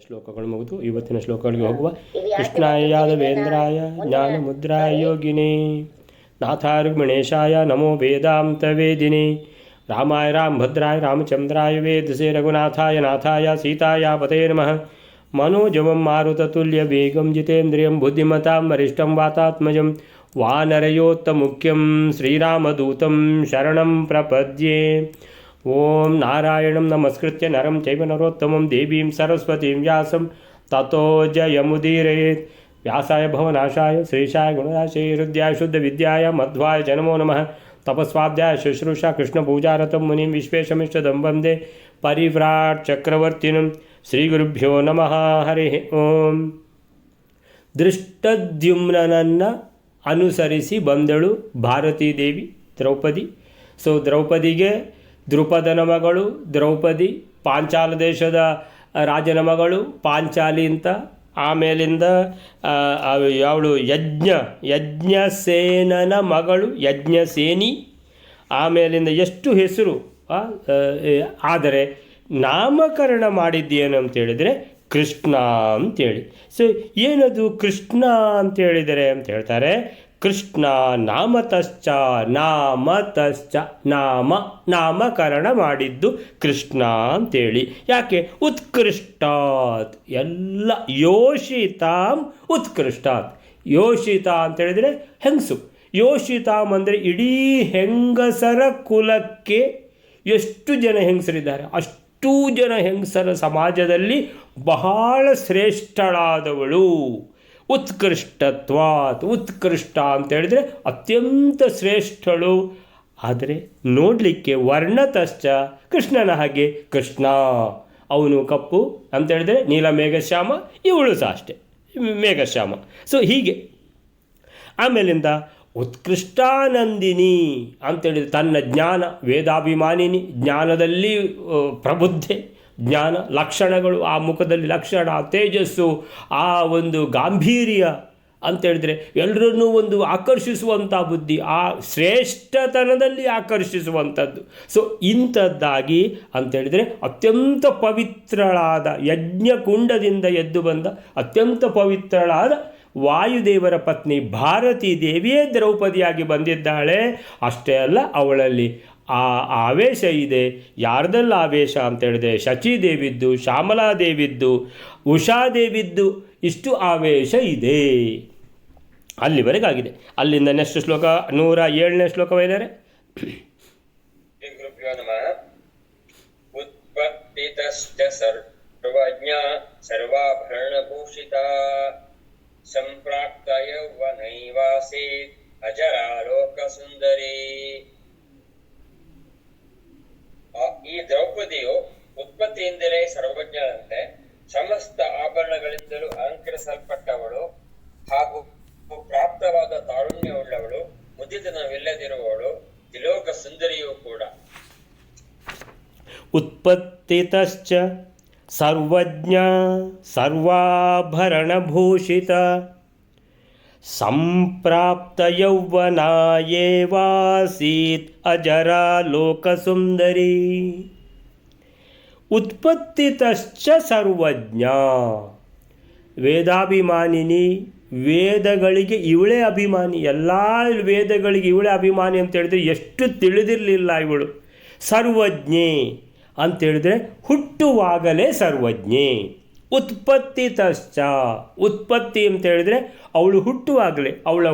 ಶ್ಲೋಕಗಳು ಮುಗಿದು ಇವತ್ತಿನ ಶ್ಲೋಕಗಳಿಗೆ ಹೋಗುವ. ಕೃಷ್ಣಾಯ ಯಾದವೇಂದ್ರಾಯ ಜ್ಞಾನ ಮುದ್ರಾಯ ಯೋಗಿನೇ ನಾಥಾಯ ರುಕ್ಮಿಣೇಶಾಯ ನಮೋ ವೇದಾಂತ ವೇದಿನೇ ರಾಮಾಯ ರಾಮಭದ್ರಾಯ ರಾಮಚಂದ್ರಾಯ ವೇದಸೇ ರಘುನಾಥಾಯ ನಾಥಾಯ ಸೀತಾಯ ಪತೇ ನಮಃ. मनोजवं मारुततुल्यवेगं जितेन्द्रियं बुद्धिमतां वरिष्ठं वातात्मजं वानरयोत्तमुख्यं श्रीरामदूतं शरणं प्रपद्ये. ओं नारायणं नमस्कृत्य नरं चैव नरोत्तमं देवीं सरस्वतीं व्यासं ततो जयमुदीरयेत्. व्यासाय भवनाशाय श्रीशाय गुणराशये हृद्याय शुद्धविद्याय मध्वाय च नमो नमः. तपस्वाध्याय शुश्रूषा कृष्णपूजारतं मुनिं विश्वेशमिष्टदं वन्दे परिव्राट् चक्रवर्तिनं. ಶ್ರೀಗುರುಭ್ಯೋ ನಮಃ. ಹರಿ ಓಂ. ದೃಷ್ಟದ್ಯುಮ್ನನನ್ನು ಅನುಸರಿಸಿ ಬಂದಳು ಭಾರತೀ ದೇವಿ ದ್ರೌಪದಿ. ಸೊ ದ್ರೌಪದಿಗೆ ದೃಪದನ ಮಗಳು ದ್ರೌಪದಿ, ಪಾಂಚಾಲ ದೇಶದ ರಾಜನ ಮಗಳು ಪಾಂಚಾಲಿ ಅಂತ. ಆಮೇಲಿಂದ ಅವಳು ಯಜ್ಞಸೇನನ ಮಗಳು ಯಜ್ಞಸೇನಿ. ಆಮೇಲಿಂದ ಎಷ್ಟು ಹೆಸರು. ಆದರೆ ನಾಮಕರಣ ಮಾಡಿದ್ದೇನು ಅಂತೇಳಿದರೆ ಕೃಷ್ಣ ಅಂತೇಳಿ. ಸೊ ಏನದು ಕೃಷ್ಣ ಅಂತೇಳಿದರೆ ಅಂತ ಹೇಳ್ತಾರೆ, ಕೃಷ್ಣ ನಾಮತಶ್ಚ ನಾಮಕರಣ ಮಾಡಿದ್ದು ಕೃಷ್ಣ ಅಂತೇಳಿ. ಯಾಕೆ? ಉತ್ಕೃಷ್ಟಾತ್ ಎಲ್ಲ ಯೋಷಿತಾಂ ಉತ್ಕೃಷ್ಟಾತ್. ಯೋಷಿತ ಅಂತೇಳಿದರೆ ಹೆಂಗಸು. ಯೋಷಿತಾಂ ಅಂದರೆ ಇಡೀ ಹೆಂಗಸರ ಕುಲಕ್ಕೆ ಎಷ್ಟು ಜನ ಹೆಂಗಸರಿದ್ದಾರೆ ಅಷ್ಟು ಜನ ಹೆಂಗಸರ ಸಮಾಜದಲ್ಲಿ ಬಹಳ ಶ್ರೇಷ್ಠಳಾದವಳು. ಉತ್ಕೃಷ್ಟತ್ವಾತ್. ಉತ್ಕೃಷ್ಟ ಅಂತ ಹೇಳಿದರೆ ಅತ್ಯಂತ ಶ್ರೇಷ್ಠಳು. ಆದರೆ ನೋಡಲಿಕ್ಕೆ ವರ್ಣತಶ್ಚ ಕೃಷ್ಣನ ಹಾಗೆ. ಕೃಷ್ಣ ಅವನು ಕಪ್ಪು ಅಂತ ಹೇಳಿದರೆ ನೀಲ ಮೇಘಶ್ಯಾಮ, ಇವಳು ಸಹ ಅಷ್ಟೇ ಮೇಘಶ್ಯಾಮ. ಸೊ ಹೀಗೆ. ಆಮೇಲಿಂದ ಉತ್ಕೃಷ್ಟಾನಂದಿನಿ ಅಂತೇಳಿದರೆ ತನ್ನ ಜ್ಞಾನ, ವೇದಾಭಿಮಾನಿನಿ, ಜ್ಞಾನದಲ್ಲಿ ಪ್ರಬುದ್ಧೆ, ಜ್ಞಾನ ಲಕ್ಷಣಗಳು, ಆ ಮುಖದಲ್ಲಿ ಲಕ್ಷಣ, ತೇಜಸ್ಸು, ಆ ಒಂದು ಗಾಂಭೀರ್ಯ ಅಂತೇಳಿದರೆ ಎಲ್ಲರನ್ನೂ ಒಂದು ಆಕರ್ಷಿಸುವಂಥ ಬುದ್ಧಿ, ಆ ಶ್ರೇಷ್ಠತನದಲ್ಲಿ ಆಕರ್ಷಿಸುವಂಥದ್ದು. ಸೊ ಇಂಥದ್ದಾಗಿ ಅಂತೇಳಿದರೆ ಅತ್ಯಂತ ಪವಿತ್ರಳಾದ, ಯಜ್ಞಕುಂಡದಿಂದ ಎದ್ದು ಬಂದ ಅತ್ಯಂತ ಪವಿತ್ರಳಾದ ವಾಯುದೇವರ ಪತ್ನಿ ಭಾರತೀ ದೇವಿಯೇ ದ್ರೌಪದಿಯಾಗಿ ಬಂದಿದ್ದಾಳೆ. ಅಷ್ಟೇ ಅಲ್ಲ, ಅವಳಲ್ಲಿ ಆ ಆವೇಶ ಇದೆ. ಯಾರ್ದೆಲ್ಲ ಆವೇಶ ಅಂತೇಳಿದೆ, ಶಚೀದೇವಿದ್ದು, ಶ್ಯಾಮಲಾದೇವಿದ್ದು, ಉಷಾದೇವಿದ್ದು, ಇಷ್ಟು ಆವೇಶ ಇದೆ. ಅಲ್ಲಿವರೆಗಾಗಿದೆ. ಅಲ್ಲಿಂದ ನೆಕ್ಸ್ಟ್ ಶ್ಲೋಕ 107ನೇ ಶ್ಲೋಕ ಬೈದರೆ. ಸರ್ವಾಭರಣಭೂಷಿತ ಸಂಪ್ರಾಪ್ತ ಯೌವನೈವಾಸೀತ್ ಅಜರಾಲೋಕ ಸುಂದರಿ. ಈ ದ್ರೌಪದಿಯು ಉತ್ಪತ್ತಿಯಿಂದಲೇ ಸರ್ವಜ್ಞಳಂತೆ, ಸಮಸ್ತ ಆಭರಣಗಳಿಂದಲೂ ಅಲಂಕರಿಸಲ್ಪಟ್ಟವಳು ಹಾಗೂ ಪ್ರಾಪ್ತವಾದ ತಾರುಣ್ಯವುಳ್ಳವಳು, ಮುದಿತನವಿಲ್ಲದಿರುವವಳು, ತ್ರಿಲೋಕ ಸುಂದರಿಯೂ ಕೂಡ. ಉತ್ಪತ್ತಿತಶ್ಚ ಸರ್ವಜ್ಞ ಸರ್ವಾಭರಣಭೂಷಿತ ಸಂಪ್ರಾಪ್ತ ಯೌವನಾಯೇವಾಸೀತ್ ಅಜರಾ ಲೋಕಸುಂದರಿ. ಉತ್ಪತ್ತಿತಶ್ಚ ಸರ್ವಜ್ಞ, ವೇದಾಭಿಮಾನಿನಿ, ವೇದಗಳಿಗೆ ಇವಳೇ ಅಭಿಮಾನಿ, ಎಲ್ಲ ವೇದಗಳಿಗೆ ಇವಳೇ ಅಭಿಮಾನಿ ಅಂತ ಹೇಳಿದ್ರೆ ಎಷ್ಟು ತಿಳಿದಿರಲಿಲ್ಲ ಇವಳು. ಸರ್ವಜ್ಞೆ ಅಂತೇಳಿದರೆ ಹುಟ್ಟುವಾಗಲೇ ಸರ್ವಜ್ಞೆ. ಉತ್ಪತ್ತಿತಶ್ಚ, ಉತ್ಪತ್ತಿ ಅಂತೇಳಿದರೆ ಅವಳು ಹುಟ್ಟುವಾಗಲೇ, ಅವಳ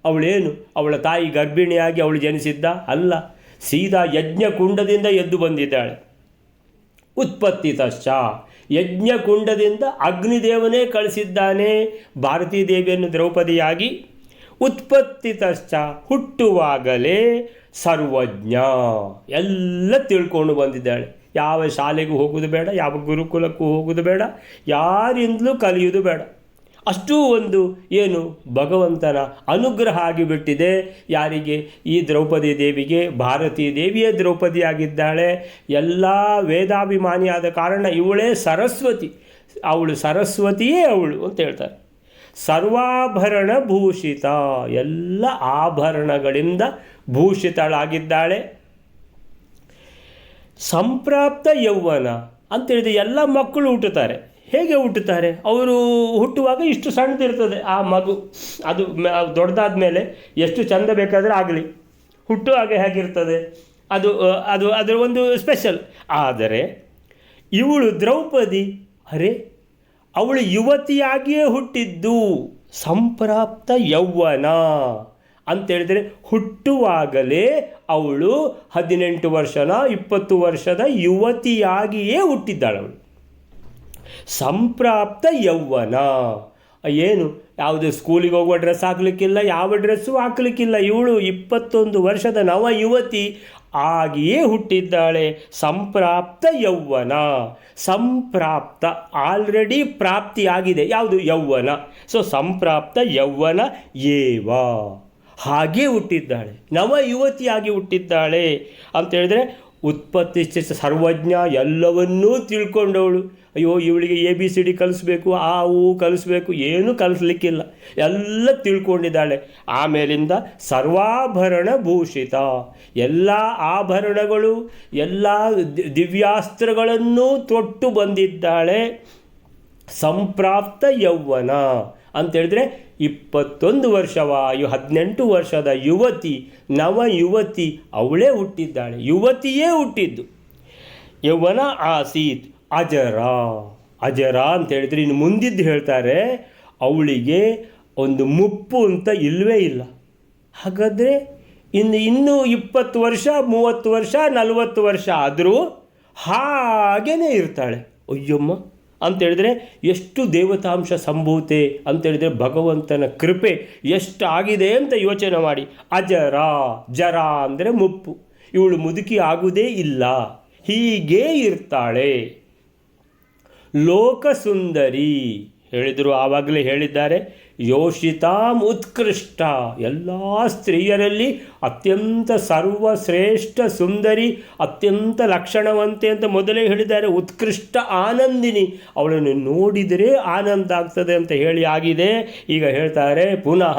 ಅವಳೇನು ಅವಳ ತಾಯಿ ಗರ್ಭಿಣಿಯಾಗಿ ಅವಳು ಜನಿಸಿದ್ದ ಅಲ್ಲ, ಸೀದಾ ಯಜ್ಞಕುಂಡದಿಂದ ಎದ್ದು ಬಂದಿದ್ದಾಳೆ. ಉತ್ಪತ್ತಿತಶ್ಚ, ಯಜ್ಞಕುಂಡದಿಂದ ಅಗ್ನಿದೇವನೇ ಕಳಿಸಿದ್ದಾನೆ ಭಾರತೀ ದೇವಿಯನ್ನು ದ್ರೌಪದಿಯಾಗಿ. ಉತ್ಪತ್ತಿತಶ್ಚ, ಹುಟ್ಟುವಾಗಲೇ ಸರ್ವಜ್ಞ, ಎಲ್ಲ ತಿಳ್ಕೊಂಡು ಬಂದಿದ್ದಾಳೆ. ಯಾವ ಶಾಲೆಗೂ ಹೋಗೋದು ಬೇಡ, ಯಾವ ಗುರುಕುಲಕ್ಕೂ ಹೋಗೋದು ಬೇಡ, ಯಾರಿಂದಲೂ ಕಲಿಯುವುದು ಬೇಡ. ಅಷ್ಟೂ ಒಂದು ಏನು ಭಗವಂತನ ಅನುಗ್ರಹ ಆಗಿಬಿಟ್ಟಿದೆ. ಯಾರಿಗೆ? ಈ ದ್ರೌಪದಿ ದೇವಿಗೆ. ಭಾರತೀ ದೇವಿಯೇ ದ್ರೌಪದಿಯಾಗಿದ್ದಾಳೆ. ಎಲ್ಲ ವೇದಾಭಿಮಾನಿಯಾದ ಕಾರಣ ಇವಳೇ ಸರಸ್ವತಿ. ಅವಳು ಸರಸ್ವತಿಯೇ ಅವಳು ಅಂತ ಹೇಳ್ತಾರೆ. ಸರ್ವಾಭರಣ ಭೂಷಿತ, ಎಲ್ಲ ಆಭರಣಗಳಿಂದ ಭೂಷಿತಳಾಗಿದ್ದಾಳೆ. ಸಂಪ್ರಾಪ್ತ ಯೌವನ, ಅಂತೇಳಿದರೆ ಎಲ್ಲ ಮಕ್ಕಳು ಹುಟ್ಟುತ್ತಾರೆ. ಹೇಗೆ ಹುಟ್ಟುತ್ತಾರೆ? ಅವರು ಹುಟ್ಟುವಾಗ ಇಷ್ಟು ಸಣ್ಣದಿರ್ತದೆ ಆ ಮಗು, ಅದು ದೊಡ್ಡದಾದ ಮೇಲೆ ಎಷ್ಟು ಚಂದ ಬೇಕಾದರೆ ಆಗಲಿ, ಹುಟ್ಟುವಾಗ ಹೇಗಿರ್ತದೆ ಅದು ಅದು ಅದರ ಒಂದು ಸ್ಪೆಷಲ್. ಆದರೆ ಇವಳು ದ್ರೌಪದಿ, ಅರೆ ಅವಳು ಯುವತಿಯಾಗಿಯೇ ಹುಟ್ಟಿದ್ದು, ಸಂಪ್ರಾಪ್ತ ಯೌವನ ಅಂತೇಳಿದರೆ ಹುಟ್ಟುವಾಗಲೇ ಅವಳು 18 ವರ್ಷನ 20 ವರ್ಷದ ಯುವತಿಯಾಗಿಯೇ ಹುಟ್ಟಿದ್ದಾಳು. ಅವಳು ಸಂಪ್ರಾಪ್ತ ಯೌವನ ಏನು, ಯಾವುದು ಸ್ಕೂಲಿಗೆ ಹೋಗುವ ಡ್ರೆಸ್ ಹಾಕಲಿಕ್ಕಿಲ್ಲ, ಯಾವ ಡ್ರೆಸ್ಸು ಹಾಕಲಿಕ್ಕಿಲ್ಲ, ಇವಳು 21 ವರ್ಷದ ನವ ಯುವತಿ ಆಗಿಯೇ ಹುಟ್ಟಿದ್ದಾಳೆ. ಸಂಪ್ರಾಪ್ತ ಯೌವನ, ಸಂಪ್ರಾಪ್ತ ಆಲ್ರೆಡಿ ಪ್ರಾಪ್ತಿಯಾಗಿದೆ, ಯಾವುದು ಯೌವನ. ಸೊ ಸಂಪ್ರಾಪ್ತ ಯೌವನ ಏವ, ಹಾಗೇ ಹುಟ್ಟಿದ್ದಾಳೆ, ನವ ಯುವತಿಯಾಗಿ ಹುಟ್ಟಿದ್ದಾಳೆ ಅಂತೇಳಿದರೆ ಉತ್ಪತ್ತಿ ಸರ್ವಜ್ಞ, ಎಲ್ಲವನ್ನೂ ತಿಳ್ಕೊಂಡವಳು. ಅಯ್ಯೋ ಇವಳಿಗೆ ABCD ಕಲಿಸ್ಬೇಕು, ಆ ಊ ಕಲಿಸ್ಬೇಕು, ಏನೂ ಕಲಿಸ್ಲಿಕ್ಕಿಲ್ಲ, ಎಲ್ಲ ತಿಳ್ಕೊಂಡಿದ್ದಾಳೆ. ಆಮೇಲಿಂದ ಸರ್ವಾಭರಣ ಭೂಷಿತ, ಎಲ್ಲ ಆಭರಣಗಳು ಎಲ್ಲ ದಿವ್ಯಾಸ್ತ್ರಗಳನ್ನೂ ತೊಟ್ಟು ಬಂದಿದ್ದಾಳೆ. ಸಂಪ್ರಾಪ್ತ ಯೌವನ ಅಂತೇಳಿದರೆ 21 ವರ್ಷವಾಯು 18 ವರ್ಷದ ಯುವತಿ, ನವ ಯುವತಿ ಅವಳೇ ಹುಟ್ಟಿದ್ದಾಳೆ, ಯುವತಿಯೇ ಹುಟ್ಟಿದ್ದು. ಯೌವನ ಆಸೀತ್ ಅಜರ, ಅಜರ ಅಂತ ಹೇಳಿದರೆ ಇನ್ನು ಮುಂದಿದ್ದು ಹೇಳ್ತಾರೆ, ಅವಳಿಗೆ ಒಂದು ಮುಪ್ಪು ಅಂತ ಇಲ್ಲವೇ ಇಲ್ಲ. ಹಾಗಾದರೆ ಇನ್ನೂ 20 ವರ್ಷ 30 ವರ್ಷ 40 ವರ್ಷ ಆದರೂ ಹಾಗೇ ಇರ್ತಾಳೆ. ಅಯ್ಯಮ್ಮ ಅಂತೇಳಿದರೆ ಎಷ್ಟು ದೇವತಾಂಶ ಸಂಭೂತೆ ಅಂತೇಳಿದರೆ ಭಗವಂತನ ಕೃಪೆ ಎಷ್ಟು ಆಗಿದೆ ಅಂತ ಯೋಚನೆ ಮಾಡಿ. ಅಜರ, ಜರ ಅಂದರೆ ಮುಪ್ಪು, ಇವಳು ಮುದುಕಿ ಆಗುವುದೇ ಇಲ್ಲ, ಹೀಗೇ ಇರ್ತಾಳೆ. ಲೋಕಸುಂದರಿ ಹೇಳಿದರು, ಆವಾಗಲೇ ಹೇಳಿದ್ದಾರೆ, ಯೋಷಿತಾಂ ಉತ್ಕೃಷ್ಟ, ಎಲ್ಲ ಸ್ತ್ರೀಯರಲ್ಲಿ ಅತ್ಯಂತ ಸರ್ವಶ್ರೇಷ್ಠ ಸುಂದರಿ, ಅತ್ಯಂತ ಲಕ್ಷಣವಂತೆ ಅಂತ ಮೊದಲೇ ಹೇಳಿದ್ದಾರೆ. ಉತ್ಕೃಷ್ಟ ಆನಂದಿನಿ, ಅವಳನ್ನು ನೋಡಿದರೆ ಆನಂದ ಆಗ್ತದೆ ಅಂತ ಹೇಳಿ ಆಗಿದೆ. ಈಗ ಹೇಳ್ತಾರೆ ಪುನಃ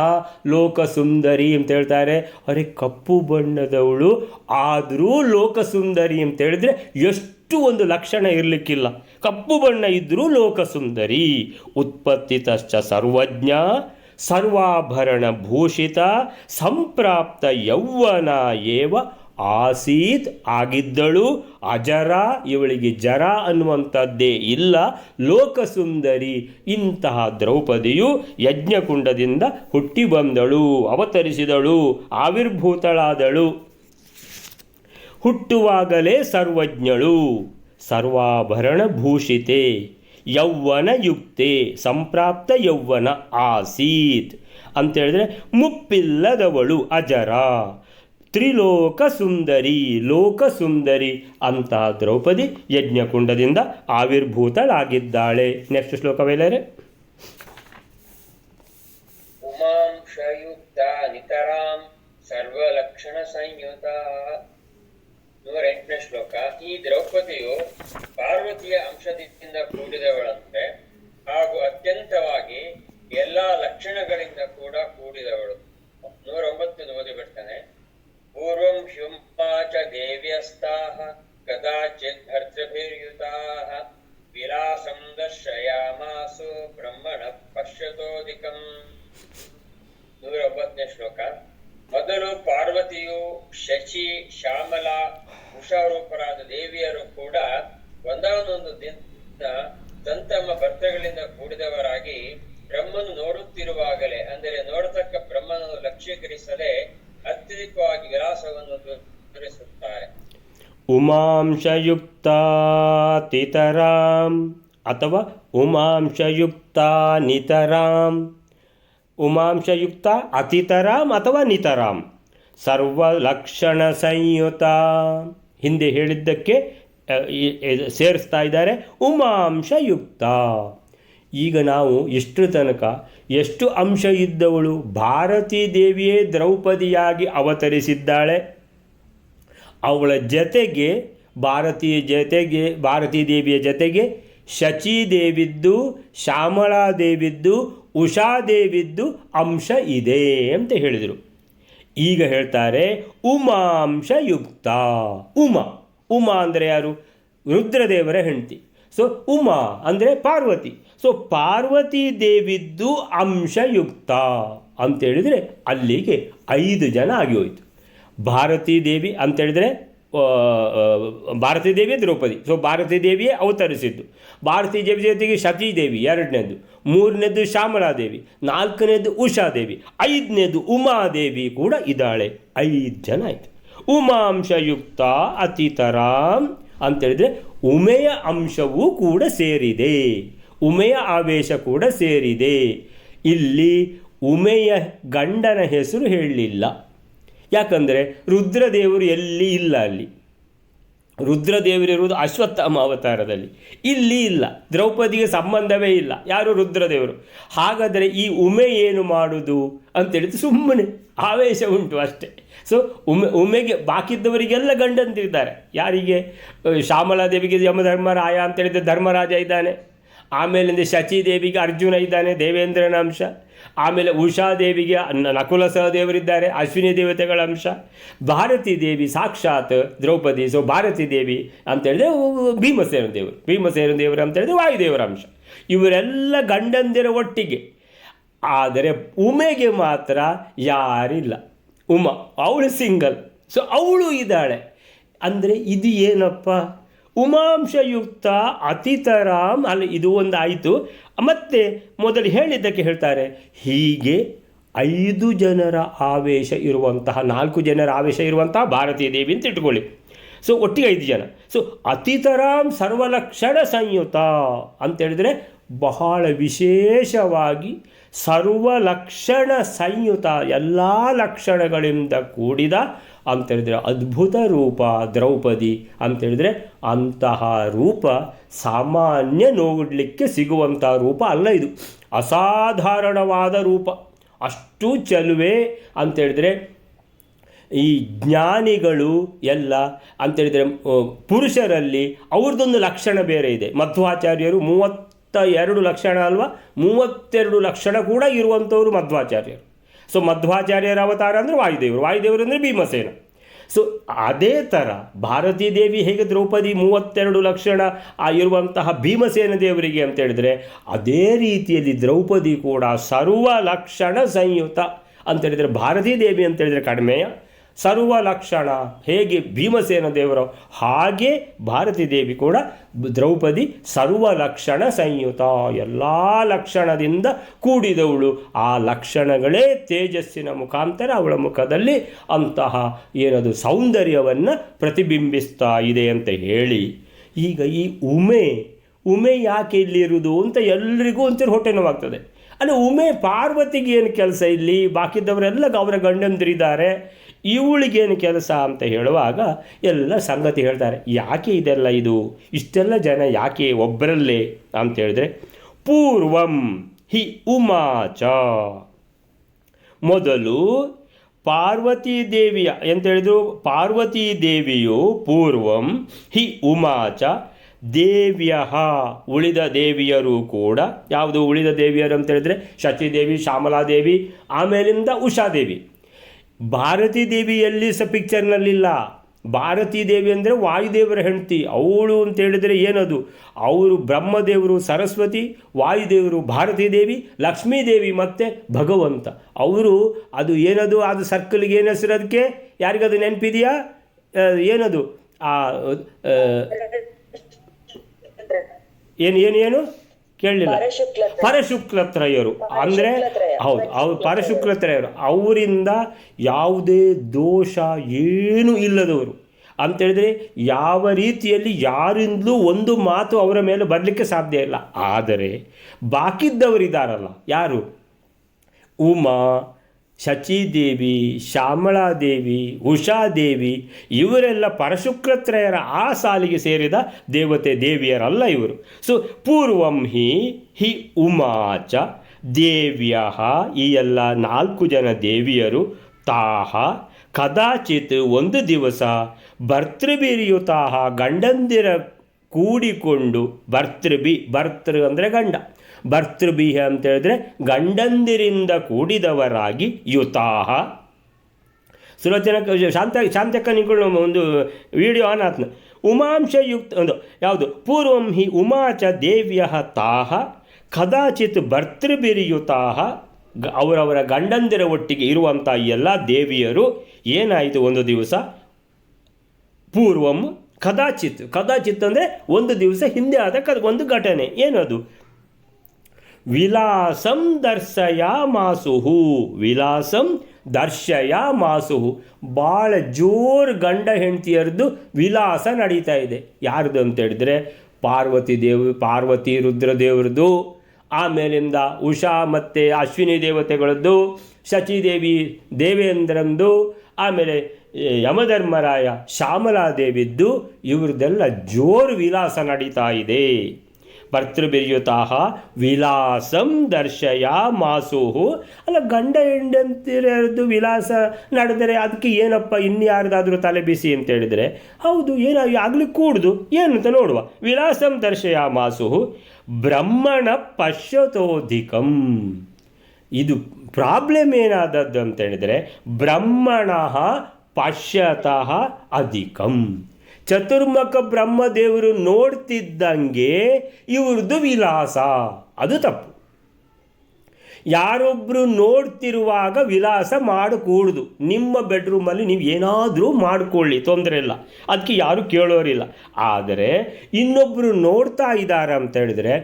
ಲೋಕಸುಂದರಿ ಅಂತ ಹೇಳ್ತಾರೆ. ಅರೆ ಕಪ್ಪು ಬಣ್ಣದವಳು ಆದರೂ ಲೋಕಸುಂದರಿ ಅಂತ ಹೇಳಿದರೆ ಎಷ್ಟು ಒಂದು ಲಕ್ಷಣ ಇರಲಿಕ್ಕಿಲ್ಲ, ಕಪ್ಪು ಬಣ್ಣ ಇದ್ದರೂ ಲೋಕಸುಂದರಿ. ಉತ್ಪತ್ತಿತಶ್ಚ ಸರ್ವಜ್ಞ ಸರ್ವಾಭರಣ ಭೂಷಿತ ಸಂಪ್ರಾಪ್ತ ಯೌವನ ಏವ ಆಸೀತ್ ಆಗಿದ್ದಳು. ಅಜರ, ಇವಳಿಗೆ ಜರ ಅನ್ನುವಂಥದ್ದೇ ಇಲ್ಲ, ಲೋಕಸುಂದರಿ. ಇಂತಹ ದ್ರೌಪದಿಯು ಯಜ್ಞಕುಂಡದಿಂದ ಹುಟ್ಟಿ ಬಂದಳು, ಅವತರಿಸಿದಳು, ಆವಿರ್ಭೂತಳಾದಳು. ಹುಟ್ಟುವಾಗಲೇ ಸರ್ವಜ್ಞಳು, ಸರ್ವಾಭರಣ ಭೂಷಿತೆ, ಯೌವನ ಯುಕ್ತೆ, ಸಂಪ್ರಾಪ್ತ ಯೌವನ ಆಸೀತ್ ಅಂತೇಳಿದರೆ ಮುಪ್ಪಿಲ್ಲದವಳು, ಅಜರ, ತ್ರಿಲೋಕ ಸುಂದರಿ, ಲೋಕಸುಂದರಿ ಅಂತಹ ದ್ರೌಪದಿ ಯಜ್ಞಕುಂಡದಿಂದ ಆವಿರ್ಭೂತಳಾಗಿದ್ದಾಳೆ. ನೆಕ್ಸ್ಟ್ ಶ್ಲೋಕವೇಲರೆ. ಉಮಾಂಶಯುಕ್ತ ನಿತರಾಂ ಸರ್ವಲಕ್ಷಣ ಸಂಯುತ. 108ನೇ ಶ್ಲೋಕ. ಈ ದ್ರೌಪದಿಯು ಪಾರ್ವತಿಯ ಅಂಶದಿಂದ ಕೂಡಿದವಳಂತೆ ಹಾಗೂ ಅತ್ಯಂತವಾಗಿ ಎಲ್ಲಾ ಲಕ್ಷಣಗಳಿಂದ ಕೂಡ ಕೂಡಿದವಳು. 109 ಓದಿ ಬಿಡ್ತಾನೆ. ಪೂರ್ವಂ ಹ್ಯುಮಾ ಚ ದೇವ್ಯಸ್ತಾಃ ಕದಾಚಿತ್ ಭರ್ತೃಭಿರ್ಯುತಾಃ ವಿಲಾಸಂ ದರ್ಶಯಾಮಾಸು ಬ್ರಹ್ಮಣ ಪಶ್ಯತೋದಿಕಂ. 109ನೇ ಶ್ಲೋಕ. ಮೊದಲು ಪಾರ್ವತಿಯು, ಶಚಿ, ಶ್ಯಾಮಲ, ಉಷಾರೂಪರಾದ ದೇವಿಯರು ಕೂಡ ಒಂದಾನೊಂದು ದಿನ ತಮ್ಮ ಭರ್ತಗಳಿಂದ ಕೂಡಿದವರಾಗಿ ಬ್ರಹ್ಮನು ನೋಡುತ್ತಿರುವಾಗಲೇ, ಅಂದರೆ ನೋಡತಕ್ಕ ಬ್ರಹ್ಮನನ್ನು ಲಕ್ಷ್ಯೀಕರಿಸದೆ ಅತ್ಯಧಿಕವಾಗಿ ವಿಲಾಸವನ್ನು ತೋರಿಸುತ್ತಾರೆ. ಉಮಾಂಶಯುಕ್ತಾತಿತರಾಂ ಅಥವಾ ಉಮಾಂಶಯುಕ್ತ ನಿತರಾಂ. ಉಮಾಂಶಯುಕ್ತ ಅತಿತರಾಂ ಅಥವಾ ನಿತರಾಂ, ಸರ್ವಲಕ್ಷಣ ಸಂಯುತ. ಹಿಂದೆ ಹೇಳಿದ್ದಕ್ಕೆ ಸೇರಿಸ್ತಾ ಇದ್ದಾರೆ ಉಮಾಂಶಯುಕ್ತ. ಈಗ ನಾವು ಇಷ್ಟರ ತನಕ ಎಷ್ಟು ಅಂಶ ಇದ್ದವಳು? ಭಾರತೀ ದೇವಿಯೇ ದ್ರೌಪದಿಯಾಗಿ ಅವತರಿಸಿದ್ದಾಳೆ. ಅವಳ ಜೊತೆಗೆ ಭಾರತೀ ದೇವಿಯ ಜೊತೆಗೆ ಶಚೀದೇವಿದ್ದು, ಶ್ಯಾಮಳಾದೇವಿದ್ದು, ಉಷಾದೇವಿದ್ದು ಅಂಶ ಇದೆ ಅಂತ ಹೇಳಿದರು. ಈಗ ಹೇಳ್ತಾರೆ ಉಮಾಂಶಯುಕ್ತ. ಉಮಾ ಅಂದರೆ ಯಾರು? ರುದ್ರದೇವರ ಹೆಂಡತಿ. ಸೊ ಉಮಾ ಅಂದರೆ ಪಾರ್ವತಿ. ಸೊ ಪಾರ್ವತಿ ದೇವಿದ್ದು ಅಂಶಯುಕ್ತ ಅಂತೇಳಿದರೆ ಅಲ್ಲಿಗೆ 5 ಜನ ಆಗಿ ಹೋಯಿತು. ಭಾರತೀ ದೇವಿ ಅಂತೇಳಿದರೆ ಭಾರತೀ ದೇವಿ ದ್ರೌಪದಿ. ಸೊ ಭಾರತೀ ದೇವಿಯೇ ಅವತರಿಸಿದ್ದು. ಭಾರತೀ ದೇವಿ ಜೊತೆಗೆ ಸತೀದೇವಿ 2ನೇದು, 3ನೇದು ಶ್ಯಾಮಲಾದೇವಿ, 4ನೇದು ಉಷಾದೇವಿ, 5ನೇದು ಉಮಾದೇವಿ ಕೂಡ ಇದ್ದಾಳೆ. 5 ಜನ ಆಯಿತು. ಉಮಾಂಶಯುಕ್ತ ಅತಿತರಾಂ ಅಂತೇಳಿದರೆ ಉಮೆಯ ಅಂಶವೂ ಕೂಡ ಸೇರಿದೆ, ಉಮೆಯ ಆವೇಶ ಕೂಡ ಸೇರಿದೆ. ಇಲ್ಲಿ ಉಮೆಯ ಗಂಡನ ಹೆಸರು ಹೇಳಲಿಲ್ಲ, ಯಾಕಂದರೆ ರುದ್ರದೇವರು ಎಲ್ಲಿ ಇಲ್ಲ. ಅಲ್ಲಿ ರುದ್ರದೇವರಿರುವುದು ಅಶ್ವತ್ಥಾಮ ಅವತಾರದಲ್ಲಿ, ಇಲ್ಲಿ ಇಲ್ಲ. ದ್ರೌಪದಿಗೆ ಸಂಬಂಧವೇ ಇಲ್ಲ, ಯಾರು ರುದ್ರದೇವರು. ಹಾಗಾದರೆ ಈ ಉಮೆ ಏನು ಮಾಡುವುದು ಅಂತೇಳಿದ್ರೆ ಸುಮ್ಮನೆ ಆವೇಶ ಉಂಟು ಅಷ್ಟೇ. ಸೊ ಉಮೆಗೆ ಬಾಕಿದ್ದವರಿಗೆಲ್ಲ ಗಂಡಂತಿರ್ತಾರೆ. ಯಾರಿಗೆ? ಶ್ಯಾಮಲಾದೇವಿಗೆ ಯಮಧರ್ಮರಾಯ ಅಂತೇಳಿದರೆ ಧರ್ಮರಾಜ ಇದ್ದಾನೆ. ಆಮೇಲಿಂದ ಶಚಿದೇವಿಗೆ ಅರ್ಜುನ ಇದ್ದಾನೆ, ದೇವೇಂದ್ರನ ಅಂಶ. ಆಮೇಲೆ ಉಷಾದೇವಿಗೆ ನಕುಲ ಸಹದೇವರಿದ್ದಾರೆ, ಅಶ್ವಿನಿ ದೇವತೆಗಳ ಅಂಶ. ಭಾರತೀ ದೇವಿ ಸಾಕ್ಷಾತ್ ದ್ರೌಪದಿ. ಸೊ ಭಾರತೀ ದೇವಿ ಅಂತೇಳಿದ್ರೆ ಭೀಮಸೇನ ದೇವರು, ಭೀಮಸೇನ ದೇವರು ಅಂತೇಳಿದ್ರೆ ವಾಯುದೇವರ ಅಂಶ. ಇವರೆಲ್ಲ ಗಂಡಂದಿರ ಒಟ್ಟಿಗೆ. ಆದರೆ ಉಮೆಗೆ ಮಾತ್ರ ಯಾರಿಲ್ಲ. ಉಮಾ ಅವಳು ಸಿಂಗಲ್. ಸೊ ಅವಳು ಇದ್ದಾಳೆ. ಅಂದರೆ ಇದು ಏನಪ್ಪ? ಉಮಾಂಶಯುಕ್ತ ಅತಿತರಾಮ್ ಅಲ್ಲಿ ಇದು ಒಂದು ಆಯಿತು. ಮತ್ತೆ ಮೊದಲು ಹೇಳಿದ್ದಕ್ಕೆ ಹೇಳ್ತಾರೆ, ಹೀಗೆ 5 ಜನರ ಆವೇಶ ಇರುವಂತಹ, 4 ಜನರ ಆವೇಶ ಇರುವಂತಹ ಭಾರತೀಯ ದೇವಿ ಅಂತ ಇಟ್ಕೊಳ್ಳಿ. ಸೊ ಒಟ್ಟಿಗೆ 5 ಜನ. ಸೊ ಅತಿತರಾಮ್ ಸರ್ವಲಕ್ಷಣ ಸಂಯುತ ಅಂತೇಳಿದರೆ ಬಹಳ ವಿಶೇಷವಾಗಿ ಸರ್ವಲಕ್ಷಣ ಸಂಯುತ, ಎಲ್ಲ ಲಕ್ಷಣಗಳಿಂದ ಕೂಡಿದ ಅಂತೇಳಿದರೆ ಅದ್ಭುತ ರೂಪ ದ್ರೌಪದಿ ಅಂತೇಳಿದರೆ ಅಂತಹ ರೂಪ ಸಾಮಾನ್ಯ ನೋಡಲಿಕ್ಕೆ ಸಿಗುವಂಥ ರೂಪ ಅಲ್ಲ. ಇದು ಅಸಾಧಾರಣವಾದ ರೂಪ. ಅಷ್ಟು ಚೆಲುವೆ ಅಂತೇಳಿದರೆ ಈ ಜ್ಞಾನಿಗಳು ಎಲ್ಲ ಅಂತೇಳಿದರೆ ಪುರುಷರಲ್ಲಿ ಅವ್ರದ್ದೊಂದು ಲಕ್ಷಣ ಬೇರೆ ಇದೆ. ಮಧ್ವಾಚಾರ್ಯರು 32 ಲಕ್ಷಣ ಅಲ್ವಾ, 32 ಲಕ್ಷಣ ಕೂಡ ಇರುವಂಥವರು ಮಧ್ವಾಚಾರ್ಯರು. ಸೊ ಮಧ್ವಾಚಾರ್ಯರ ಅವತಾರ ಅಂದರೆ ವಾಯುದೇವರು, ವಾಯುದೇವರು ಅಂದರೆ ಭೀಮಸೇನ. ಸೊ ಅದೇ ಥರ ಭಾರತೀ ದೇವಿ ಹೇಗೆ ದ್ರೌಪದಿ 32 ಲಕ್ಷಣ ಇರುವಂತಹ ಭೀಮಸೇನ ದೇವರಿಗೆ ಅಂತೇಳಿದರೆ, ಅದೇ ರೀತಿಯಲ್ಲಿ ದ್ರೌಪದಿ ಕೂಡ ಸರ್ವ ಲಕ್ಷಣ ಸಂಯುತ ಅಂತೇಳಿದರೆ, ಭಾರತೀ ದೇವಿ ಅಂತೇಳಿದರೆ ಕಡಿಮೆಯ, ಸರ್ವ ಲಕ್ಷಣ ಹೇಗೆ ಭೀಮಸೇನ ದೇವರು ಹಾಗೆ ಭಾರತೀ ದೇವಿ ಕೂಡ ದ್ರೌಪದಿ ಸರ್ವ ಲಕ್ಷಣ ಸಂಯುತ, ಎಲ್ಲ ಲಕ್ಷಣದಿಂದ ಕೂಡಿದವಳು. ಆ ಲಕ್ಷಣಗಳೇ ತೇಜಸ್ಸಿನ ಮುಖಾಂತರ ಅವಳ ಮುಖದಲ್ಲಿ ಅಂತಹ ಏನದು ಸೌಂದರ್ಯವನ್ನು ಪ್ರತಿಬಿಂಬಿಸ್ತಾ ಇದೆ ಅಂತ ಹೇಳಿ, ಈಗ ಈ ಉಮೆ ಯಾಕೆ ಇಲ್ಲಿರುವುದು ಅಂತ ಎಲ್ರಿಗೂ ಒಂಚೂರು ಹೊಟ್ಟೆ ನೋವಾಗ್ತದೆ. ಅಲ್ಲ, ಉಮೆ ಪಾರ್ವತಿಗೆ ಏನು ಕೆಲಸ ಇಲ್ಲಿ? ಬಾಕಿದ್ದವರೆಲ್ಲ ಅವರ ಗಂಡಂದಿರಿದ್ದಾರೆ, ಇವಳಿಗೇನು ಕೆಲಸ ಅಂತ ಹೇಳುವಾಗ ಎಲ್ಲ ಸಂಗತಿ ಹೇಳ್ತಾರೆ. ಯಾಕೆ ಇದೆಲ್ಲ, ಇದು ಇಷ್ಟೆಲ್ಲ ಜನ ಯಾಕೆ ಒಬ್ಬರಲ್ಲೇ ಅಂತ ಹೇಳಿದ್ರೆ, ಪೂರ್ವಂ ಹಿ ಉಮಾಚ, ಮೊದಲು ಪಾರ್ವತೀ ದೇವಿಯ ಎಂತ ಹೇಳಿದ್ರು, ಪಾರ್ವತೀ ದೇವಿಯು ಪೂರ್ವಂ ಹಿ ಉಮಾಚ ದೇವ್ಯ, ಉಳಿದ ದೇವಿಯರು ಕೂಡ. ಯಾವುದು ಉಳಿದ ದೇವಿಯರು ಅಂತ ಹೇಳಿದ್ರೆ ಶಚಿದೇವಿ, ಶ್ಯಾಮಲಾದೇವಿ, ಆಮೇಲಿಂದ ಉಷಾದೇವಿ. ಭಾರತೀ ದೇವಿಯಲ್ಲಿ ಸಹ ಪಿಕ್ಚರ್ನಲ್ಲಿಲ್ಲ. ಭಾರತೀ ದೇವಿ ಅಂದರೆ ವಾಯುದೇವರ ಹೆಂಡತಿ. ಅವಳು ಅಂತೇಳಿದರೆ ಏನದು, ಅವರು ಬ್ರಹ್ಮದೇವರು ಸರಸ್ವತಿ, ವಾಯುದೇವರು ಭಾರತೀ ದೇವಿ, ಲಕ್ಷ್ಮೀದೇವಿ ಮತ್ತು ಭಗವಂತ. ಅವರು ಅದು ಏನದು, ಅದು ಸರ್ಕಲ್ಗೆ ಏನು ಹೆಸರು ಅದಕ್ಕೆ? ಯಾರಿಗದು ನೆನಪಿದೆಯಾ? ಏನದು ಏನು ಕೇಳಲಿಲ್ಲ. ಪರಶುಕ್ಲತ್ರಯರು ಅಂದರೆ ಹೌದು, ಅವ್ರು ಪರಶುಕ್ಲತ್ರಯರು. ಅವರಿಂದ ಯಾವುದೇ ದೋಷ ಏನೂ ಇಲ್ಲದವರು ಅಂತೇಳಿದರೆ, ಯಾವ ರೀತಿಯಲ್ಲಿ ಯಾರಿಂದಲೂ ಒಂದು ಮಾತು ಅವರ ಮೇಲೆ ಬರಲಿಕ್ಕೆ ಸಾಧ್ಯ ಇಲ್ಲ. ಆದರೆ ಬಾಕಿದ್ದವರಿದ್ದಾರಲ್ಲ, ಯಾರು? ಉಮಾ, ಶಚಿದೇವಿ, ಶ್ಯಾಮಳಾದೇವಿ, ಉಷಾದೇವಿ, ಇವರೆಲ್ಲ ಪರಶುಕ್ಲತ್ರಯರ ಆ ಸಾಲಿಗೆ ಸೇರಿದ ದೇವಿಯರಲ್ಲ ಇವರು. ಸೊ ಪೂರ್ವಂ ಹಿ ಉಮಾಚ ದೇವ್ಯ, ಈ ಎಲ್ಲ 4 ಜನ ದೇವಿಯರು ತಾಹ ಕದಾಚಿತ್ ಒಂದು ದಿವಸ ಭರ್ತೃಭಿರ್ಯುತಾಹ, ಗಂಡಂದಿರ ಕೂಡಿಕೊಂಡು, ಭರ್ತೃ ಅಂದರೆ ಗಂಡ, ಭರ್ತೃಭಿ ಅಂತ ಹೇಳಿದ್ರೆ ಗಂಡಂದಿರಿಂದ ಕೂಡಿದವರಾಗಿ ಯುತಾಹ. ಸುಲೋಚನ ಶಾಂತಕ್ಕ ನಿಂಗಳು ಒಂದು ವಿಡಿಯೋ ಆನ್ ಆತ್ನ ಉಮಾಂಶಯುಕ್ತ ಒಂದು ಯಾವುದು ಪೂರ್ವಂ ಹಿ ಉಮಾಚ ದೇವ್ಯ ತಾಹ ಕದಾಚಿತ್ ಭರ್ತೃಭಿರ್ಯುತಾ ಅವರವರ ಗಂಡಂದಿರ ಒಟ್ಟಿಗೆ ಇರುವಂಥ ಎಲ್ಲ ದೇವಿಯರು ಏನಾಯಿತು ಒಂದು ದಿವಸ ಪೂರ್ವಂ ಕದಾಚಿತ್ ಅಂದರೆ ಒಂದು ದಿವಸ ಹಿಂದೆ ಆದ ಒಂದು ಘಟನೆ ಏನದು ವಿಲಾಸಂ ದರ್ಶಯಾಮಾಸುಹು ಭಾಳ ಜೋರು ಗಂಡ ಹೆಂಡತಿಯರದು ವಿಲಾಸ ನಡೀತಾ ಇದೆ. ಯಾರ್ದು ಅಂತ ಹೇಳಿದ್ರೆ ಪಾರ್ವತಿ ರುದ್ರದೇವ್ರದ್ದು, ಆಮೇಲಿಂದ ಉಷಾ ಮತ್ತು ಅಶ್ವಿನಿ ದೇವತೆಗಳದ್ದು, ಶಚಿದೇವಿ ದೇವೇಂದ್ರಂದು, ಆಮೇಲೆ ಯಮಧರ್ಮರಾಯ ಶ್ಯಾಮಲಾದೇವಿದ್ದು, ಇವ್ರದ್ದೆಲ್ಲ ಜೋರು ವಿಲಾಸ ನಡೀತಾ ಇದೆ. ಭರ್ತೃಭಿರ್ಯುತಾ ವಿಲಾಸಂ ದರ್ಶಯಾಮಾಸುಹು. ಅಲ್ಲ, ಗಂಡ ಹೆಂಡತಿಯರದ್ದು ವಿಲಾಸ ನಡೆದರೆ ಅದಕ್ಕೆ ಏನಪ್ಪ ಇನ್ಯಾರ್ದಾದ್ರೂ ತಲೆ ಬಿಸಿ ಅಂತ ಹೇಳಿದರೆ, ಹೌದು ಆಗ್ಲಿಕ್ಕೆ ಕೂಡುದು ಏನಂತ ನೋಡುವ. ವಿಲಾಸಂ ದರ್ಶಯಾಮಾಸುಹು ಬ್ರಹ್ಮಣ ಪಶ್ಯತೋಧಿಕಂ. ಇದು ಪ್ರಾಬ್ಲಮ್ ಏನಾದದ್ದು ಅಂತ ಹೇಳಿದರೆ ಬ್ರಹ್ಮಣ ಪಶ್ಯತಃ ಅಧಿಕಂ. ಚತುರ್ಮುಖ ಬ್ರಹ್ಮದೇವರು ನೋಡ್ತಿದ್ದಂಗೆ ಇವ್ರದ್ದು ವಿಲಾಸ, ಅದು ತಪ್ಪು. ಯಾರೊಬ್ಬರು ನೋಡ್ತಿರುವಾಗ ವಿಲಾಸ ಮಾಡಕೂಡ್ದು. ನಿಮ್ಮ ಬೆಡ್ರೂಮಲ್ಲಿ ನೀವು ಏನಾದರೂ ಮಾಡಿಕೊಳ್ಳಿ, ತೊಂದರೆ ಇಲ್ಲ, ಅದಕ್ಕೆ ಯಾರೂ ಕೇಳೋರಿಲ್ಲ. ಆದರೆ ಇನ್ನೊಬ್ಬರು ನೋಡ್ತಾ ಇದ್ದಾರೆ ಅಂತ ಹೇಳಿದರೆ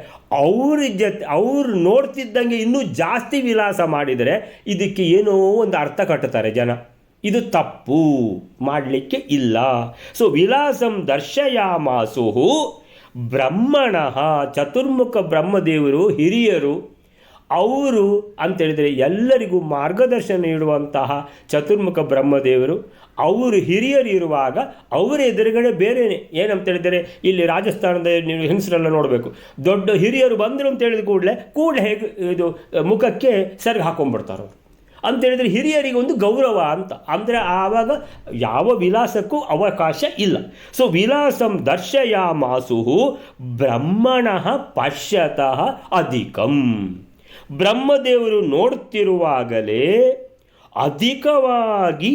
ಅವ್ರು ನೋಡ್ತಿದ್ದಂಗೆ ಇನ್ನೂ ಜಾಸ್ತಿ ವಿಲಾಸ ಮಾಡಿದರೆ ಇದಕ್ಕೆ ಏನೋ ಒಂದು ಅರ್ಥ ಕಟ್ಟುತ್ತಾರೆ ಜನ. ಇದು ತಪ್ಪು, ಮಾಡಲಿಕ್ಕೆ ಇಲ್ಲ. ಸೊ ವಿಲಾಸಂ ದರ್ಶಯಾಮಾಸುಹು ಬ್ರಹ್ಮಣ, ಚತುರ್ಮುಖ ಬ್ರಹ್ಮದೇವರು ಹಿರಿಯರು, ಅವರು ಅಂತೇಳಿದರೆ ಎಲ್ಲರಿಗೂ ಮಾರ್ಗದರ್ಶನ ನೀಡುವಂತಹ ಚತುರ್ಮುಖ ಬ್ರಹ್ಮದೇವರು, ಅವರು ಹಿರಿಯರು ಇರುವಾಗ ಅವರ ಎದುರುಗಡೆ ಬೇರೆಯೇ. ಏನಂತೇಳಿದರೆ ಇಲ್ಲಿ ರಾಜಸ್ಥಾನದ ನೀವು ಹೆಂಗಸರೆಲ್ಲ ನೋಡಬೇಕು, ದೊಡ್ಡ ಹಿರಿಯರು ಬಂದರು ಅಂತ ಹೇಳಿದ ಕೂಡಲೇ ಹೇಗೆ ಇದು ಮುಖಕ್ಕೆ ಸರಿಗೆ ಹಾಕೊಂಡ್ಬಿಡ್ತಾರೆ ಅಂತೇಳಿದರೆ ಹಿರಿಯರಿಗೆ ಒಂದು ಗೌರವ ಅಂತ. ಅಂದರೆ ಆವಾಗ ಯಾವ ವಿಲಾಸಕ್ಕೂ ಅವಕಾಶ ಇಲ್ಲ. ಸೊ ವಿಲಾಸಂ ದರ್ಶಯಾಮಾಸುಹು ಬ್ರಹ್ಮಣ ಪಶ್ಯತಃ ಅಧಿಕಂ. ಬ್ರಹ್ಮದೇವರು ನೋಡ್ತಿರುವಾಗಲೇ ಅಧಿಕವಾಗಿ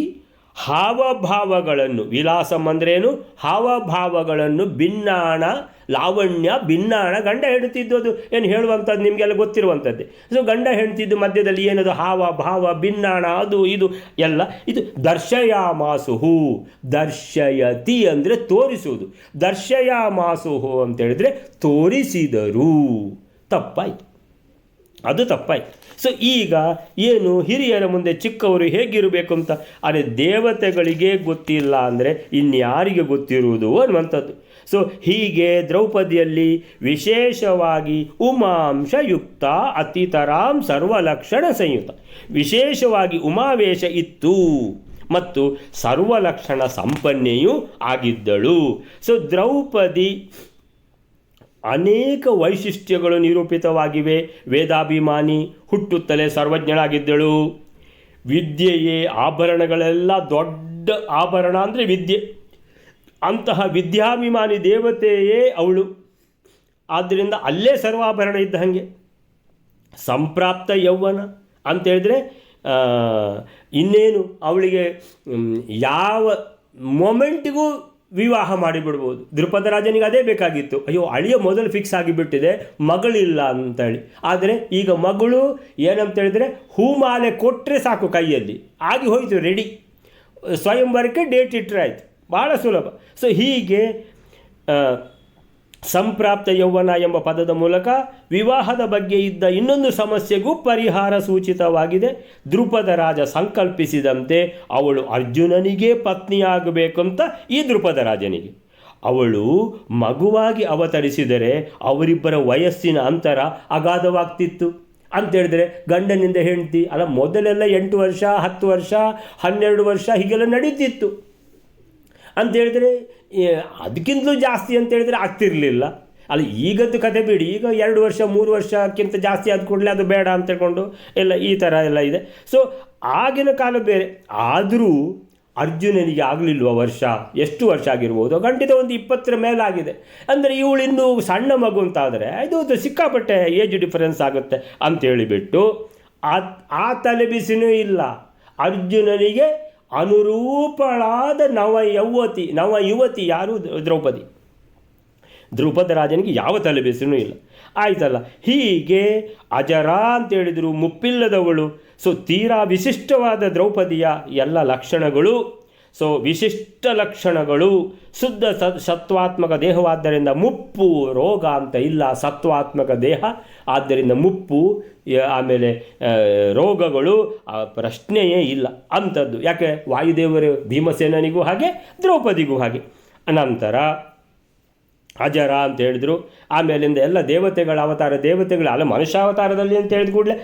ಹಾವಭಾವಗಳನ್ನು, ವಿಲಾಸಂ ಅಂದ್ರೇನು, ಹಾವಭಾವಗಳನ್ನು, ಭಿನ್ನಾಣ ಲಾವಣ್ಯ, ಭಿನ್ನಾಣ, ಗಂಡ ಹೆಂಡ್ತಿದ್ದು ಏನು ಹೇಳುವಂಥದ್ದು ನಿಮಗೆಲ್ಲ ಗೊತ್ತಿರುವಂಥದ್ದೇ. ಸೊ ಗಂಡ ಹೆಂಡ್ತಿದ್ದು ಮಧ್ಯದಲ್ಲಿ ಏನದು ಹಾವ ಭಾವ ಭಿನ್ನಾಣ ಅದು ಇದು ಎಲ್ಲ ಇದು ದರ್ಶಯಾಮಾಸುಹು. ದರ್ಶಯತಿ ಅಂದರೆ ತೋರಿಸುವುದು, ದರ್ಶಯಾಮಾಸುಹು ಅಂತೇಳಿದರೆ ತೋರಿಸಿದರು. ತಪ್ಪಾಯಿತು, ಅದು ತಪ್ಪಾಯಿತು. ಸೊ ಈಗ ಏನು ಹಿರಿಯರ ಮುಂದೆ ಚಿಕ್ಕವರು ಹೇಗಿರಬೇಕು ಅಂತ ಅದೇ ದೇವತೆಗಳಿಗೆ ಗೊತ್ತಿಲ್ಲ ಅಂದರೆ ಇನ್ಯಾರಿಗೆ ಗೊತ್ತಿರುವುದು ಅನ್ನುವಂಥದ್ದು. ಸೊ ಹೀಗೆ ದ್ರೌಪದಿಯಲ್ಲಿ ವಿಶೇಷವಾಗಿ ಉಮಾಂಶಯುಕ್ತ ಅತಿತರಾಂ ಸರ್ವಲಕ್ಷಣ ಸಂಯುತ, ವಿಶೇಷವಾಗಿ ಉಮಾವೇಶ ಇತ್ತು ಮತ್ತು ಸರ್ವಲಕ್ಷಣ ಸಂಪನ್ನೆಯೂ ಆಗಿದ್ದಳು. ಸೊ ದ್ರೌಪದಿ ಅನೇಕ ವೈಶಿಷ್ಟ್ಯಗಳು ನಿರೂಪಿತವಾಗಿವೆ. ವೇದಾಭಿಮಾನಿ, ಹುಟ್ಟುತ್ತಲೇ ಸರ್ವಜ್ಞಳಾಗಿದ್ದಳು. ವಿದ್ಯೆಯೇ ಆಭರಣಗಳೆಲ್ಲ ದೊಡ್ಡ ಆಭರಣ ಅಂದರೆ ವಿದ್ಯೆ. ಅಂತಹ ವಿದ್ಯಾಭಿಮಾನಿ ದೇವತೆಯೇ ಅವಳು. ಆದ್ದರಿಂದ ಅಲ್ಲೇ ಸರ್ವಾಭರಣ ಇದ್ದ ಹಾಗೆ. ಸಂಪ್ರಾಪ್ತ ಯೌವನ ಅಂತೇಳಿದರೆ ಇನ್ನೇನು ಅವಳಿಗೆ ಯಾವ ಮೊಮೆಂಟಿಗೂ ವಿವಾಹ ಮಾಡಿಬಿಡ್ಬೋದು. ದ್ರುಪದ ರಾಜನಿಗೆ ಅದೇ ಬೇಕಾಗಿತ್ತು. ಅಯ್ಯೋ, ಅಳಿಯ ಮೊದಲು ಫಿಕ್ಸ್ ಆಗಿಬಿಟ್ಟಿದೆ, ಮಗಳಿಲ್ಲ ಅಂತೇಳಿ. ಆದರೆ ಈಗ ಮಗಳು ಏನಂತೇಳಿದರೆ ಹೂಮಾಲೆ ಕೊಟ್ಟರೆ ಸಾಕು, ಕೈಯಲ್ಲಿ ಆಗಿ ಹೋಯಿತು, ರೆಡಿ. ಸ್ವಯಂವರಕ್ಕೆ ಡೇಟ್ ಇಟ್ಟರೆ ಆಯಿತು, ಭಾಳ ಸುಲಭ. ಸೊ ಹೀಗೆ ಸಂಪ್ರಾಪ್ತ ಯೌವನ ಎಂಬ ಪದದ ಮೂಲಕ ವಿವಾಹದ ಬಗ್ಗೆ ಇದ್ದ ಇನ್ನೊಂದು ಸಮಸ್ಯೆಗೂ ಪರಿಹಾರ ಸೂಚಿತವಾಗಿದೆ. ದ್ರುಪದ ರಾಜ ಸಂಕಲ್ಪಿಸಿದಂತೆ ಅವಳು ಅರ್ಜುನನಿಗೆ ಪತ್ನಿಯಾಗಬೇಕಂತ ಈ ದ್ರುಪದ ರಾಜನಿಗೆ. ಅವಳು ಮಗುವಾಗಿ ಅವತರಿಸಿದರೆ ಅವರಿಬ್ಬರ ವಯಸ್ಸಿನ ಅಂತರ ಅಗಾಧವಾಗ್ತಿತ್ತು. ಅಂತೇಳಿದರೆ ಗಂಡನಿಂದ ಹೆಂಡತಿ ಅಲ್ಲ, ಮೊದಲೆಲ್ಲ 8 ವರ್ಷ 10 ವರ್ಷ 12 ವರ್ಷ ಹೀಗೆಲ್ಲ ನಡೀತಿತ್ತು. ಅಂತೇಳಿದರೆ ಅದಕ್ಕಿಂತಲೂ ಜಾಸ್ತಿ ಅಂತೇಳಿದರೆ ಆಗ್ತಿರಲಿಲ್ಲ. ಅಲ್ಲ, ಈಗದ್ದು ಕತೆ ಬಿಡಿ, ಈಗ 2 ವರ್ಷ 3 ವರ್ಷಕ್ಕಿಂತ ಜಾಸ್ತಿ ಆದ ಕೂಡಲೇ ಅದು ಬೇಡ ಅಂತ ಹೇಳ್ಕೊಂಡು ಎಲ್ಲ ಈ ಥರ ಎಲ್ಲ ಇದೆ. ಸೊ ಆಗಿನ ಕಾಲ ಬೇರೆ. ಆದರೂ ಅರ್ಜುನನಿಗೆ ಆಗಲಿಲ್ವ ವರ್ಷ, ಎಷ್ಟು ವರ್ಷ ಆಗಿರ್ಬೋದು, ಖಂಡಿತ ಒಂದು 20ರ ಮೇಲಾಗಿದೆ. ಅಂದರೆ ಇವಳು ಇನ್ನೂ ಸಣ್ಣ ಮಗು ಅಂತಾದರೆ ಇದು ಸಿಕ್ಕಾಪಟ್ಟೆ ಏಜ್ ಡಿಫರೆನ್ಸ್ ಆಗುತ್ತೆ ಅಂತೇಳಿಬಿಟ್ಟು ಆ ತಲೆಬಿಸಿನೂ ಇಲ್ಲ. ಅರ್ಜುನನಿಗೆ ಅನುರೂಪಳಾದ ನವಯುವತಿ ಯಾರು? ದ್ರೌಪದಿ. ದ್ರುಪದ ರಾಜನಿಗೆ ಯಾವ ತಲೆಬಿಸಿನೂ ಇಲ್ಲ. ಆಯ್ತಲ್ಲ, ಹೀಗೆ ಅಜರ ಅಂತ ಹೇಳಿದರು, ಮುಪ್ಪಿಲ್ಲದವಳು. ಸೊ ತೀರಾ ವಿಶಿಷ್ಟವಾದ ದ್ರೌಪದಿಯ ಎಲ್ಲ ಲಕ್ಷಣಗಳು, ಸೊ ವಿಶಿಷ್ಟ ಲಕ್ಷಣಗಳು, ಶುದ್ಧ ಸತ್ವಾತ್ಮಕ ದೇಹವಾದ್ದರಿಂದ ಮುಪ್ಪು, ರೋಗ ಅಂತ ಇಲ್ಲ, ಸತ್ವಾತ್ಮಕ ದೇಹ ಆದ್ದರಿಂದ ಮುಪ್ಪು, ಆಮೇಲೆ ರೋಗಗಳು ಪ್ರಶ್ನೆಯೇ ಇಲ್ಲ ಅಂಥದ್ದು. ಯಾಕೆ? ವಾಯುದೇವರು ಭೀಮಸೇನನಿಗೂ ಹಾಗೆ, ದ್ರೌಪದಿಗೂ ಹಾಗೆ. ಅನಂತರ ಅಜರ ಅಂತ ಹೇಳಿದ್ರು. ಆಮೇಲಿಂದ ಎಲ್ಲ ದೇವತೆಗಳ ಅವತಾರ, ದೇವತೆಗಳು ಅಲ್ಲ ಮನುಷ್ಯಾವತಾರದಲ್ಲಿ ಅಂತ ಹೇಳಿದ ಕೂಡಲೇ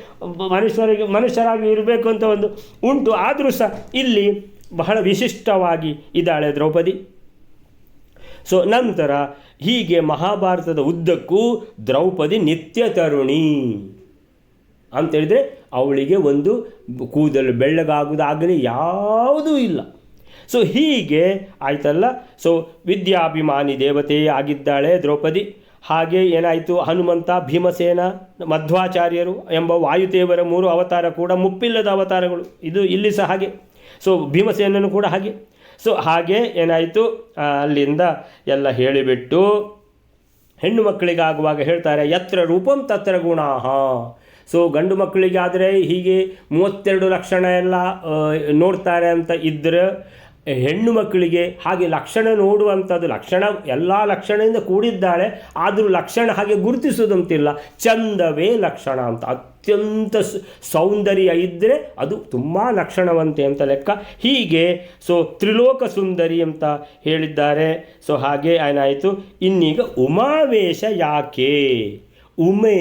ಮನುಷ್ಯರಾಗಿ ಇರಬೇಕು ಅಂತ ಒಂದು ಉಂಟು. ಆದರೂ ಸಹ ಇಲ್ಲಿ ಬಹಳ ವಿಶಿಷ್ಟವಾಗಿ ಇದ್ದಾಳೆ ದ್ರೌಪದಿ. ಸೊ ನಂತರ ಹೀಗೆ ಮಹಾಭಾರತದ ಉದ್ದಕ್ಕೂ ದ್ರೌಪದಿ ನಿತ್ಯ ತರುಣಿ ಅಂತೇಳಿದರೆ ಅವಳಿಗೆ ಒಂದು ಕೂದಲು ಬೆಳ್ಳಗಾಗುವುದಾಗಲಿ ಯಾವುದೂ ಇಲ್ಲ. ಸೊ ಹೀಗೆ ಆಯ್ತಲ್ಲ. ಸೊ ವಿದ್ಯಾಭಿಮಾನಿ ದೇವತೆಯೇ ಆಗಿದ್ದಾಳೆ ದ್ರೌಪದಿ. ಹಾಗೆ ಏನಾಯಿತು, ಹನುಮಂತ, ಭೀಮಸೇನ, ಮಧ್ವಾಚಾರ್ಯರು ಎಂಬ ವಾಯುದೇವರ 3 ಅವತಾರ ಕೂಡ ಮುಪ್ಪಿಲ್ಲದ ಅವತಾರಗಳು. ಇದು ಇಲ್ಲಿ ಸಹ ಹಾಗೆ. ಸೊ ಭೀಮಸೇನನು ಕೂಡ ಹಾಗೆ. ಸೊ ಹಾಗೆ ಏನಾಯಿತು, ಅಲ್ಲಿಂದ ಎಲ್ಲ ಹೇಳಿಬಿಟ್ಟು ಹೆಣ್ಣು ಮಕ್ಕಳಿಗಾಗುವಾಗ ಹೇಳ್ತಾರೆ, ಯತ್ರ ರೂಪಂ ತತ್ರ ಗುಣಾಃ. ಸೊ ಗಂಡು ಮಕ್ಕಳಿಗೆ ಆದರೆ ಹೀಗೆ 32 ಲಕ್ಷಣ ಎಲ್ಲ ನೋಡ್ತಾರೆ ಅಂತ ಇದ್ದರೆ, ಹೆಣ್ಣು ಮಕ್ಕಳಿಗೆ ಹಾಗೆ ಲಕ್ಷಣ ನೋಡುವಂಥದ್ದು, ಲಕ್ಷಣ ಎಲ್ಲ ಲಕ್ಷಣದಿಂದ ಕೂಡಿದ್ದಾಳೆ, ಆದರೂ ಲಕ್ಷಣ ಹಾಗೆ ಗುರುತಿಸೋದಂತಿಲ್ಲ, ಚಂದವೇ ಲಕ್ಷಣ ಅಂತ. ಅತ್ಯಂತ ಸೌಂದರ್ಯ ಇದ್ದರೆ ಅದು ತುಂಬ ಲಕ್ಷಣವಂತೆ ಅಂತ ಲೆಕ್ಕ. ಹೀಗೆ ಸೊ ತ್ರಿಲೋಕ ಸುಂದರಿ ಅಂತ ಹೇಳಿದ್ದಾರೆ. ಸೊ ಹಾಗೆ ಏನಾಯಿತು, ಇನ್ನೀಗ ಉಮಾವೇಶ ಯಾಕೆ? ಉಮೆ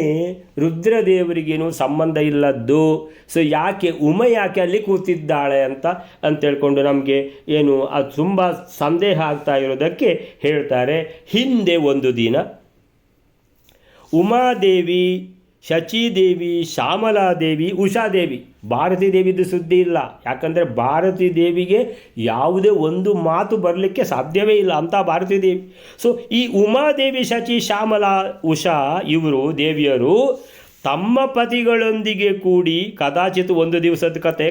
ರುದ್ರದೇವರಿಗೇನು ಸಂಬಂಧ ಇಲ್ಲದ್ದು. ಸೊ ಯಾಕೆ ಉಮೆ ಯಾಕೆ ಅಲ್ಲಿ ಕೂತಿದ್ದಾಳೆ ಅಂತೇಳ್ಕೊಂಡು ನಮಗೆ ಏನು ಅದು ತುಂಬ ಸಂದೇಹ ಆಗ್ತಾ ಇರೋದಕ್ಕೆ ಹೇಳ್ತಾರೆ. ಹಿಂದೆ ಒಂದು ದಿನ ಉಮಾದೇವಿ, ಶಚೀದೇವಿ, ಶ್ಯಾಮಲಾದೇವಿ, ಉಷಾದೇವಿ, ಭಾರತೀ ದೇವಿದು ಸುದ್ದಿ ಇಲ್ಲ. ಯಾಕಂದರೆ ಭಾರತೀ ದೇವಿಗೆ ಯಾವುದೇ ಒಂದು ಮಾತು ಬರಲಿಕ್ಕೆ ಸಾಧ್ಯವೇ ಇಲ್ಲ ಅಂತ ಭಾರತೀ ದೇವಿ. ಸೊ ಈ ಉಮಾದೇವಿ, ಶಚಿ, ಶ್ಯಾಮಲಾ, ಉಷಾ ಇವರು ದೇವಿಯರು ತಮ್ಮ ಪತಿಗಳೊಂದಿಗೆ ಕೂಡಿ ಕದಾಚಿತ್ ಒಂದು ದಿವಸದ ಕತೆ,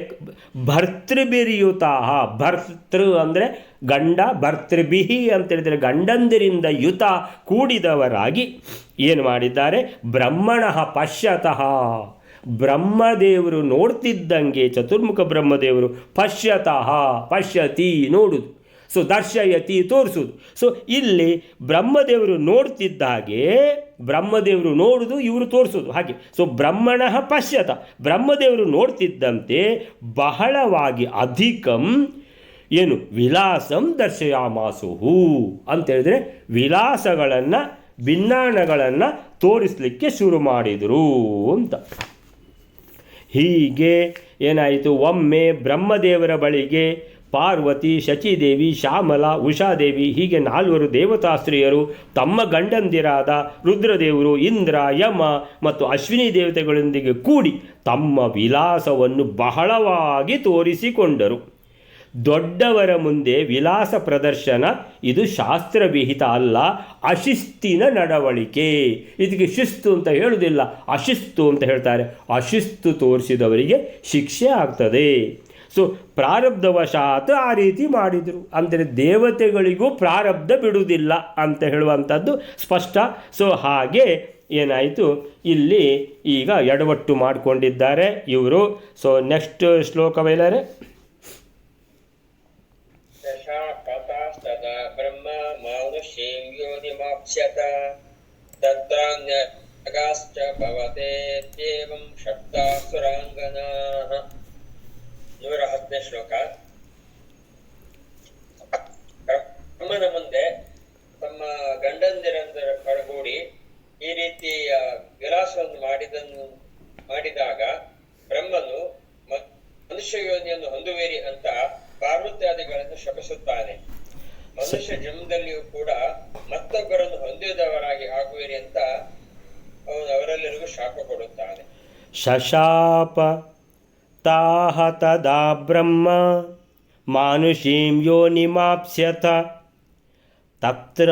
ಭರ್ತೃಭಿರ್ಯುತಃ, ಭರ್ತೃ ಅಂದರೆ ಗಂಡ, ಭರ್ತೃಭಿಹಿ ಅಂತೇಳಿದರೆ ಗಂಡಂದಿರಿಂದ ಯುತ ಕೂಡಿದವರಾಗಿ ಏನು ಮಾಡಿದ್ದಾರೆ, ಬ್ರಹ್ಮಣಃ ಪಶ್ಯತಃ, ಬ್ರಹ್ಮದೇವರು ನೋಡ್ತಿದ್ದಂಗೆ, ಚತುರ್ಮುಖ ಬ್ರಹ್ಮದೇವರು ಪಶ್ಯತಃ, ಪಶ್ಯತಿ ನೋಡುದು, ಸೊ ದರ್ಶಯತಿ ತೋರಿಸುವುದು. ಸೊ ಇಲ್ಲಿ ಬ್ರಹ್ಮದೇವರು ನೋಡ್ತಿದ್ದ ಹಾಗೆ, ಬ್ರಹ್ಮದೇವರು ನೋಡುವುದು, ಇವರು ತೋರಿಸೋದು ಹಾಗೆ. ಸೊ ಬ್ರಹ್ಮಣಃ ಪಶ್ಯತ, ಬ್ರಹ್ಮದೇವರು ನೋಡ್ತಿದ್ದಂತೆ ಬಹಳವಾಗಿ ಅಧಿಕಂ ಏನು ವಿಲಾಸಂ ದರ್ಶಯಾಮಾಸುಹು ಅಂತೇಳಿದರೆ ವಿಲಾಸಗಳನ್ನು, ಭಿನ್ನಾಣಗಳನ್ನು ತೋರಿಸಲಿಕ್ಕೆ ಶುರು ಮಾಡಿದರು ಅಂತ. ಹೀಗೆ ಏನಾಯಿತು, ಒಮ್ಮೆ ಬ್ರಹ್ಮದೇವರ ಬಳಿಗೆ ಪಾರ್ವತಿ, ಶಚಿದೇವಿ, ಶ್ಯಾಮಲಾ, ಉಷಾದೇವಿ ಹೀಗೆ 4 ದೇವತಾಸ್ತ್ರೀಯರು ತಮ್ಮ ಗಂಡಂದಿರಾದ ರುದ್ರದೇವರು, ಇಂದ್ರ, ಯಮ ಮತ್ತು ಅಶ್ವಿನಿ ದೇವತೆಗಳೊಂದಿಗೆ ಕೂಡಿ ತಮ್ಮ ವಿಲಾಸವನ್ನು ಬಹಳವಾಗಿ ತೋರಿಸಿಕೊಂಡರು. ದೊಡ್ಡವರ ಮುಂದೆ ವಿಲಾಸ ಪ್ರದರ್ಶನ ಇದು ಶಾಸ್ತ್ರವಿಹಿತ ಅಲ್ಲ, ಅಶಿಸ್ತಿನ ನಡವಳಿಕೆ. ಇದಕ್ಕೆ ಶಿಸ್ತು ಅಂತ ಹೇಳುವುದಿಲ್ಲ, ಅಶಿಸ್ತು ಅಂತ ಹೇಳ್ತಾರೆ. ಅಶಿಸ್ತು ತೋರಿಸಿದವರಿಗೆ ಶಿಕ್ಷೆ ಆಗ್ತದೆ. ಸೊ ಪ್ರಾರಬ್ಧವಶಾತ್ ಆ ರೀತಿ ಮಾಡಿದರು. ಅಂದರೆ ದೇವತೆಗಳಿಗೂ ಪ್ರಾರಬ್ಧ ಬಿಡುವುದಿಲ್ಲ ಅಂತ ಹೇಳುವಂಥದ್ದು ಸ್ಪಷ್ಟ. ಸೊ ಹಾಗೆ ಏನಾಯಿತು, ಇಲ್ಲಿ ಈಗ ಎಡವಟ್ಟು ಮಾಡಿಕೊಂಡಿದ್ದಾರೆ ಇವರು. ಸೊ ನೆಕ್ಸ್ಟ್ ಶ್ಲೋಕವೇಲಾರೆ, ಬ್ರಹ್ಮ ಮಾನುಷೀಂ ಯೋನಿಮಾಪ್ಸ್ಯತ ತತ್ರಾನ್ಯಗಾಶ್ಚ ಭವತೇತ್ಯೇವಂ ಶಬ್ದಾಸುರಾಂಗನಾಃ. 110ನೇ ಶ್ಲೋಕ. ಬ್ರಹ್ಮನ ಮುಂದೆ ತಮ್ಮ ಗಂಡಂದಿರಂದರ ಹೊರಗೂಡಿ ಈ ರೀತಿಯ ವಿಲಾಸವನ್ನು ಮಾಡಿದಾಗ ಬ್ರಹ್ಮನು ಮನುಷ್ಯ ಯೋನಿಯನ್ನು ಹೊಂದುವಿರಿ ಅಂತ ಪಾರ್ವತ್ಯಾದಿಗಳನ್ನು ಶಪಿಸುತ್ತಾನೆ. ಮನುಷ್ಯ ಜನ್ಮದಲ್ಲಿಯೂ ಕೂಡ ಮತ್ತೊಬ್ಬರನ್ನು ಹೊಂದಿದವರಾಗಿ ಆಗುವಿರಿ ಅಂತ ಅವನು ಅವರೆಲ್ಲರಿಗೂ ಶಾಪ ಕೊಡುತ್ತಾನೆ. ಶಶಾಪ ತಾಹ ತದಾ ಬ್ರಹ್ಮ ಮಾನುಷೀಂ ಯೋನಿಮಾಪ್ಸ್ಯತ ತತ್ರ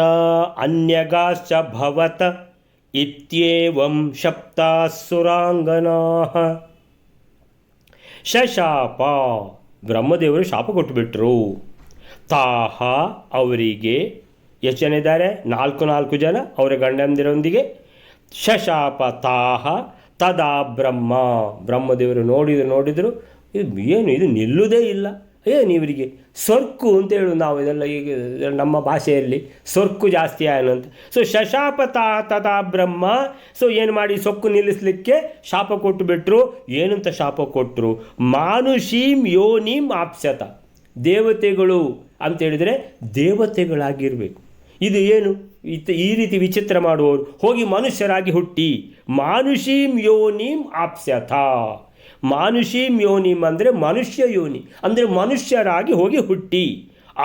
ಅನ್ಯಗಾಶ್ಚ ಭವತ ಇತ್ಯೇವಂ ಶಪ್ತಾಸುರಾಂಗನಾಃ. ಶಶಾಪ ಬ್ರಹ್ಮದೇವರು ಶಾಪ ಕೊಟ್ಟುಬಿಟ್ರು. ತಾಹ ಅವರಿಗೆ ಎಷ್ಟು ಜನ ಇದ್ದಾರೆ? 4 ಜನ ಅವರ ಗಂಡಂದಿರೊಂದಿಗೆ. ಶಶಾಪ ತಾಹ ತದಾ ಬ್ರಹ್ಮದೇವರು ನೋಡಿದರು ಇದು ನಿಲ್ಲುವುದೇ ಇಲ್ಲ. ಇವರಿಗೆ ಸೊರ್ಕು ಅಂತ ಹೇಳು ನಾವು, ಇದೆಲ್ಲ ಈಗ ನಮ್ಮ ಭಾಷೆಯಲ್ಲಿ ಸೊರ್ಕು ಜಾಸ್ತಿ ಆಯನು ಅಂತ. ಸೊ ಶಶಾಪ ತದಾ ಬ್ರಹ್ಮ. ಸೊ ಏನು ಮಾಡಿ ಸೊಕ್ಕು ನಿಲ್ಲಿಸಲಿಕ್ಕೆ ಶಾಪ ಕೊಟ್ಟು ಬಿಟ್ಟರು. ಏನಂತ ಶಾಪ ಕೊಟ್ಟರು? ಮಾನುಷೀಂ ಯೋನಿಂ ಆಪ್ಸ್ಯತ. ದೇವತೆಗಳು ಅಂತೇಳಿದರೆ ದೇವತೆಗಳಾಗಿರಬೇಕು. ಇದು ಏನು ಈ ರೀತಿ ವಿಚಿತ್ರ ಮಾಡುವವರು ಹೋಗಿ ಮನುಷ್ಯರಾಗಿ ಹುಟ್ಟಿ ಮಾನುಷೀಂ ಯೋನಿಂ ಆಪ್ಸ್ಯಥ. ಮಾನುಷೀಂ ಯೋನಿಂ ಅಂದರೆ ಮನುಷ್ಯ ಯೋನಿ, ಅಂದರೆ ಮನುಷ್ಯರಾಗಿ ಹೋಗಿ ಹುಟ್ಟಿ.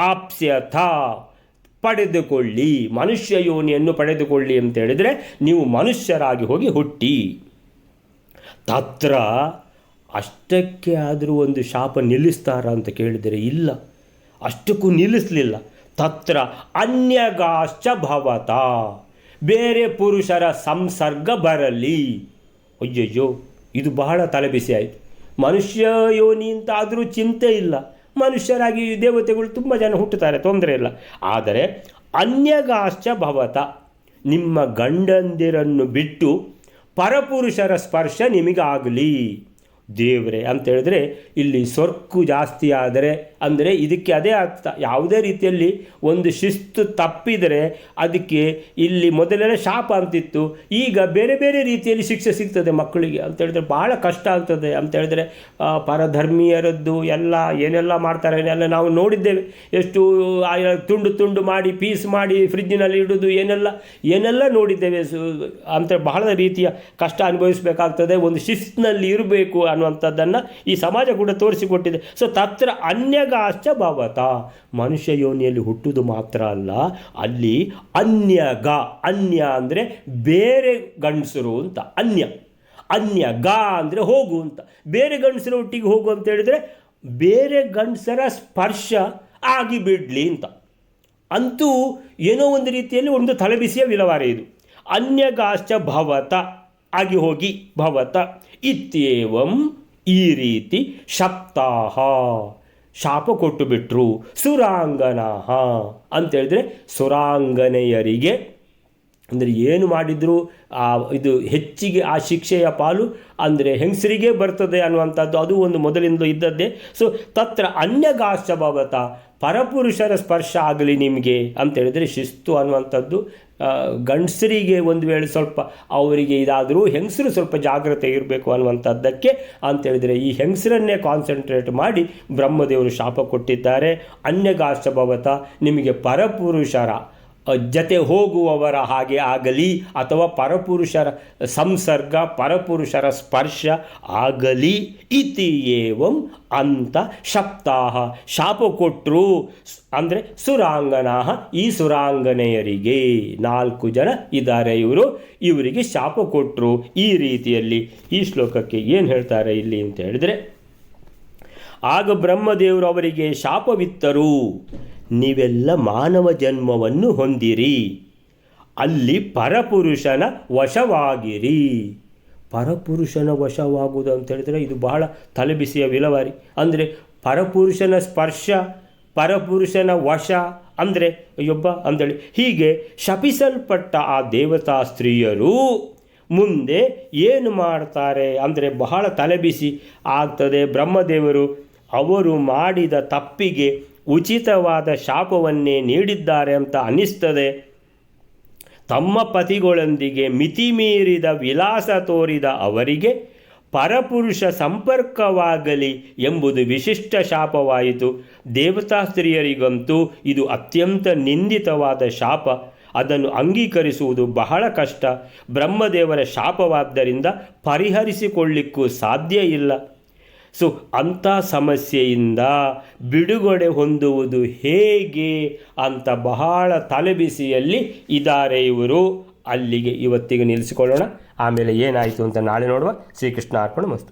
ಆಪ್ಸ್ಯಥ ಪಡೆದುಕೊಳ್ಳಿ, ಮನುಷ್ಯ ಯೋನಿಯನ್ನು ಪಡೆದುಕೊಳ್ಳಿ ಅಂತ ಹೇಳಿದರೆ ನೀವು ಮನುಷ್ಯರಾಗಿ ಹೋಗಿ ಹುಟ್ಟಿ. ತತ್ರ ಅಷ್ಟಕ್ಕೆ ಆದರೂ ಒಂದು ಶಾಪ ನಿಲ್ಲಿಸ್ತಾರ ಅಂತ ಕೇಳಿದರೆ ಇಲ್ಲ, ಅಷ್ಟಕ್ಕೂ ನಿಲ್ಲಿಸಲಿಲ್ಲ. ತತ್ರ ಅನ್ಯಗಾಶ್ಚ ಭವತ, ಬೇರೆ ಪುರುಷರ ಸಂಸರ್ಗ ಬರಲಿ. ಅಯ್ಯಯ್ಯೋ, ಇದು ಬಹಳ ತಲೆಬಿಸಿ ಆಯಿತು. ಮನುಷ್ಯ ಯೋನಿ ಅಂತ ಆದರೂ ಚಿಂತೆ ಇಲ್ಲ, ಮನುಷ್ಯರಾಗಿ ದೇವತೆಗಳು ತುಂಬ ಜನ ಹುಟ್ಟುತ್ತಾರೆ, ತೊಂದರೆ ಇಲ್ಲ. ಆದರೆ ಅನ್ಯಗಾಶ್ಚ ಭವತ, ನಿಮ್ಮ ಗಂಡಂದಿರನ್ನು ಬಿಟ್ಟು ಪರಪುರುಷರ ಸ್ಪರ್ಶ ನಿಮಗಾಗಲಿ. ದೇವರೇ ಅಂತೇಳಿದ್ರೆ ಇಲ್ಲಿ ಸೊರ್ಕು ಜಾಸ್ತಿ ಆದರೆ ಅಂದರೆ ಇದಕ್ಕೆ ಅದೇ ಅರ್ಥ. ಯಾವುದೇ ರೀತಿಯಲ್ಲಿ ಒಂದು ಶಿಸ್ತು ತಪ್ಪಿದರೆ ಅದಕ್ಕೆ ಇಲ್ಲಿ ಮೊದಲೆಲ್ಲ ಶಾಪ ಅಂತಿತ್ತು, ಈಗ ಬೇರೆ ಬೇರೆ ರೀತಿಯಲ್ಲಿ ಶಿಕ್ಷೆ ಸಿಗ್ತದೆ ಮಕ್ಕಳಿಗೆ ಅಂತೇಳಿದ್ರೆ ಭಾಳ ಕಷ್ಟ ಆಗ್ತದೆ. ಅಂತೇಳಿದ್ರೆ ಪರಧರ್ಮೀಯರದ್ದು ಎಲ್ಲ ಏನೆಲ್ಲ ಮಾಡ್ತಾರೆ ಏನೆಲ್ಲ ನಾವು ನೋಡಿದ್ದೇವೆ. ಎಷ್ಟು ತುಂಡು ಮಾಡಿ ಪೀಸ್ ಮಾಡಿ ಫ್ರಿಜ್ಜಿನಲ್ಲಿ ಇಡೋದು ಏನೆಲ್ಲ ನೋಡಿದ್ದೇವೆ. ಅಂತ ಬಹಳ ರೀತಿಯ ಕಷ್ಟ ಅನುಭವಿಸಬೇಕಾಗ್ತದೆ. ಒಂದು ಶಿಸ್ತಿನಲ್ಲಿ ಇರಬೇಕು ಅನ್ನುವಂಥದ್ದನ್ನು ಈ ಸಮಾಜ ಕೂಡ ತೋರಿಸಿಕೊಟ್ಟಿದೆ. ಸೊ ತತ್ರ ಅನ್ಯಗಾಶ್ಚ ಭವತ, ಮನುಷ್ಯ ಯೋನಿಯಲ್ಲಿ ಹುಟ್ಟುವುದು ಮಾತ್ರ ಅಲ್ಲ, ಅಲ್ಲಿ ಅನ್ಯ ಅಂದರೆ ಬೇರೆ ಗಂಡಸರು ಅಂತ. ಅನ್ಯ ಗ ಅಂದರೆ ಹೋಗು ಅಂತ, ಬೇರೆ ಗಂಡಸರ ಒಟ್ಟಿಗೆ ಹೋಗು ಅಂತ ಹೇಳಿದರೆ ಬೇರೆ ಗಂಡಸರ ಸ್ಪರ್ಶ ಆಗಿ ಬಿಡಲಿ ಅಂತ. ಅಂತೂ ಏನೋ ಒಂದು ರೀತಿಯಲ್ಲಿ ಒಂದು ತಲೆಬಿಸಿಯ ವಿಲವಾರಿ ಇದು. ಅನ್ಯಗಾಶ್ಚ ಭವತ ಆಗಿ ಹೋಗಿ ಭವತ ಇತ್ಯೇವಂ, ಈ ರೀತಿ ಶಪ್ತಾಹ ಶಾಪ ಕೊಟ್ಟು ಬಿಟ್ರು. ಸುರಾಂಗನಾಹ ಅಂತೇಳಿದರೆ ಸುರಾಂಗನೆಯರಿಗೆ, ಅಂದರೆ ಏನು ಮಾಡಿದ್ರು ಇದು ಹೆಚ್ಚಿಗೆ ಆ ಶಿಕ್ಷೆಯ ಪಾಲು ಅಂದರೆ ಹೆಂಗಸರಿಗೆ ಬರ್ತದೆ ಅನ್ನುವಂಥದ್ದು ಅದು ಒಂದು ಮೊದಲಿಂದ ಇದ್ದದ್ದೇ. ಸೊ ತತ್ರ ಅನ್ಯಗಾಶ್ಚ ಭವತ, ಪರಪುರುಷರ ಸ್ಪರ್ಶ ಆಗಲಿ ನಿಮಗೆ ಅಂತೇಳಿದರೆ ಶಿಸ್ತು ಅನ್ನುವಂಥದ್ದು ಗಂಡಸರಿಗೆ ಒಂದು ವೇಳೆ ಸ್ವಲ್ಪ ಅವರಿಗೆ ಇದಾದರೂ ಹೆಂಗಸರು ಸ್ವಲ್ಪ ಜಾಗ್ರತೆ ಇರಬೇಕು ಅನ್ನುವಂಥದ್ದಕ್ಕೆ ಅಂತೇಳಿದರೆ ಈ ಹೆಂಗಸರನ್ನೇ ಕಾನ್ಸಂಟ್ರೇಟ್ ಮಾಡಿ ಬ್ರಹ್ಮದೇವರು ಶಾಪ ಕೊಟ್ಟಿದ್ದಾರೆ. ಅನ್ಯಗಾಶ್ಚ ಭವತ, ನಿಮಗೆ ಪರಪುರುಷರ ಜತೆ ಹೋಗುವವರ ಹಾಗೆ ಆಗಲಿ ಅಥವಾ ಪರಪುರುಷರ ಸಂಸರ್ಗ ಪರಪುರುಷರ ಸ್ಪರ್ಶ ಆಗಲಿ. ಇತಿ ಏವಂ ಅಂತ ಶಪ್ತಾಹ ಶಾಪ ಕೊಟ್ಟರು. ಅಂದರೆ ಸುರಾಂಗನಾಹ, ಈ ಸುರಾಂಗನೆಯರಿಗೆ 4 ಜನ ಇದ್ದಾರೆ ಇವರಿಗೆ ಶಾಪ ಕೊಟ್ಟರು. ಈ ರೀತಿಯಲ್ಲಿ ಈ ಶ್ಲೋಕಕ್ಕೆ ಏನು ಹೇಳ್ತಾರೆ ಇಲ್ಲಿ ಅಂತ ಹೇಳಿದರೆ, ಆಗ ಬ್ರಹ್ಮದೇವರು ಅವರಿಗೆ ಶಾಪವಿತ್ತರು. ನೀವೆಲ್ಲ ಮಾನವ ಜನ್ಮವನ್ನು ಹೊಂದಿರಿ, ಅಲ್ಲಿ ಪರಪುರುಷನ ವಶವಾಗಿರಿ. ಪರಪುರುಷನ ವಶವಾಗುವುದು ಅಂತ ಹೇಳಿದರೆ ಇದು ಬಹಳ ತಲೆಬಿಸಿಯ ವಿಲವಾರಿ. ಅಂದರೆ ಪರಪುರುಷನ ಸ್ಪರ್ಶ, ಪರಪುರುಷನ ವಶ ಅಂದರೆ ಒಬ್ಬ ಅಂದೇಳಿ ಹೀಗೆ ಶಪಿಸಲ್ಪಟ್ಟ ಆ ದೇವತಾ ಸ್ತ್ರೀಯರು ಮುಂದೆ ಏನು ಮಾಡ್ತಾರೆ ಅಂದರೆ ಬಹಳ ತಲೆಬಿಸಿ ಆಗ್ತದೆ. ಬ್ರಹ್ಮದೇವರು ಅವರು ಮಾಡಿದ ತಪ್ಪಿಗೆ ಉಚಿತವಾದ ಶಾಪವನ್ನೇ ನೀಡಿದ್ದಾರೆ ಅಂತ ಅನ್ನಿಸ್ತದೆ. ತಮ್ಮ ಪತಿಗಳೊಂದಿಗೆ ಮಿತಿಮೀರಿದ ವಿಲಾಸ ತೋರಿದ ಅವರಿಗೆ ಪರಪುರುಷ ಸಂಪರ್ಕವಾಗಲಿ ಎಂಬುದು ವಿಶಿಷ್ಟ ಶಾಪವಾಯಿತು. ದೇವತಾ ಸ್ತ್ರೀಯರಿಗಂತೂ ಇದು ಅತ್ಯಂತ ನಿಂದಿತವಾದ ಶಾಪ. ಅದನ್ನು ಅಂಗೀಕರಿಸುವುದು ಬಹಳ ಕಷ್ಟ. ಬ್ರಹ್ಮದೇವರ ಶಾಪವಾದ್ದರಿಂದ ಪರಿಹರಿಸಿಕೊಳ್ಳಿಕ್ಕೂ ಸಾಧ್ಯ ಇಲ್ಲ. ಸೊ ಅಂಥ ಸಮಸ್ಯೆಯಿಂದ ಬಿಡುಗಡೆ ಹೊಂದುವುದು ಹೇಗೆ ಅಂತ ಬಹಳ ತಲೆಬಿಸಿಯಲ್ಲಿ ಇದ್ದಾರೆ ಇವರು. ಅಲ್ಲಿಗೆ ಇವತ್ತಿಗೆ ನಿಲ್ಲಿಸಿಕೊಳ್ಳೋಣ. ಆಮೇಲೆ ಏನಾಯಿತು ಅಂತ ನಾಳೆ ನೋಡುವ. ಶ್ರೀಕೃಷ್ಣ ಅರ್ಪಣ ಮಸ್ತು.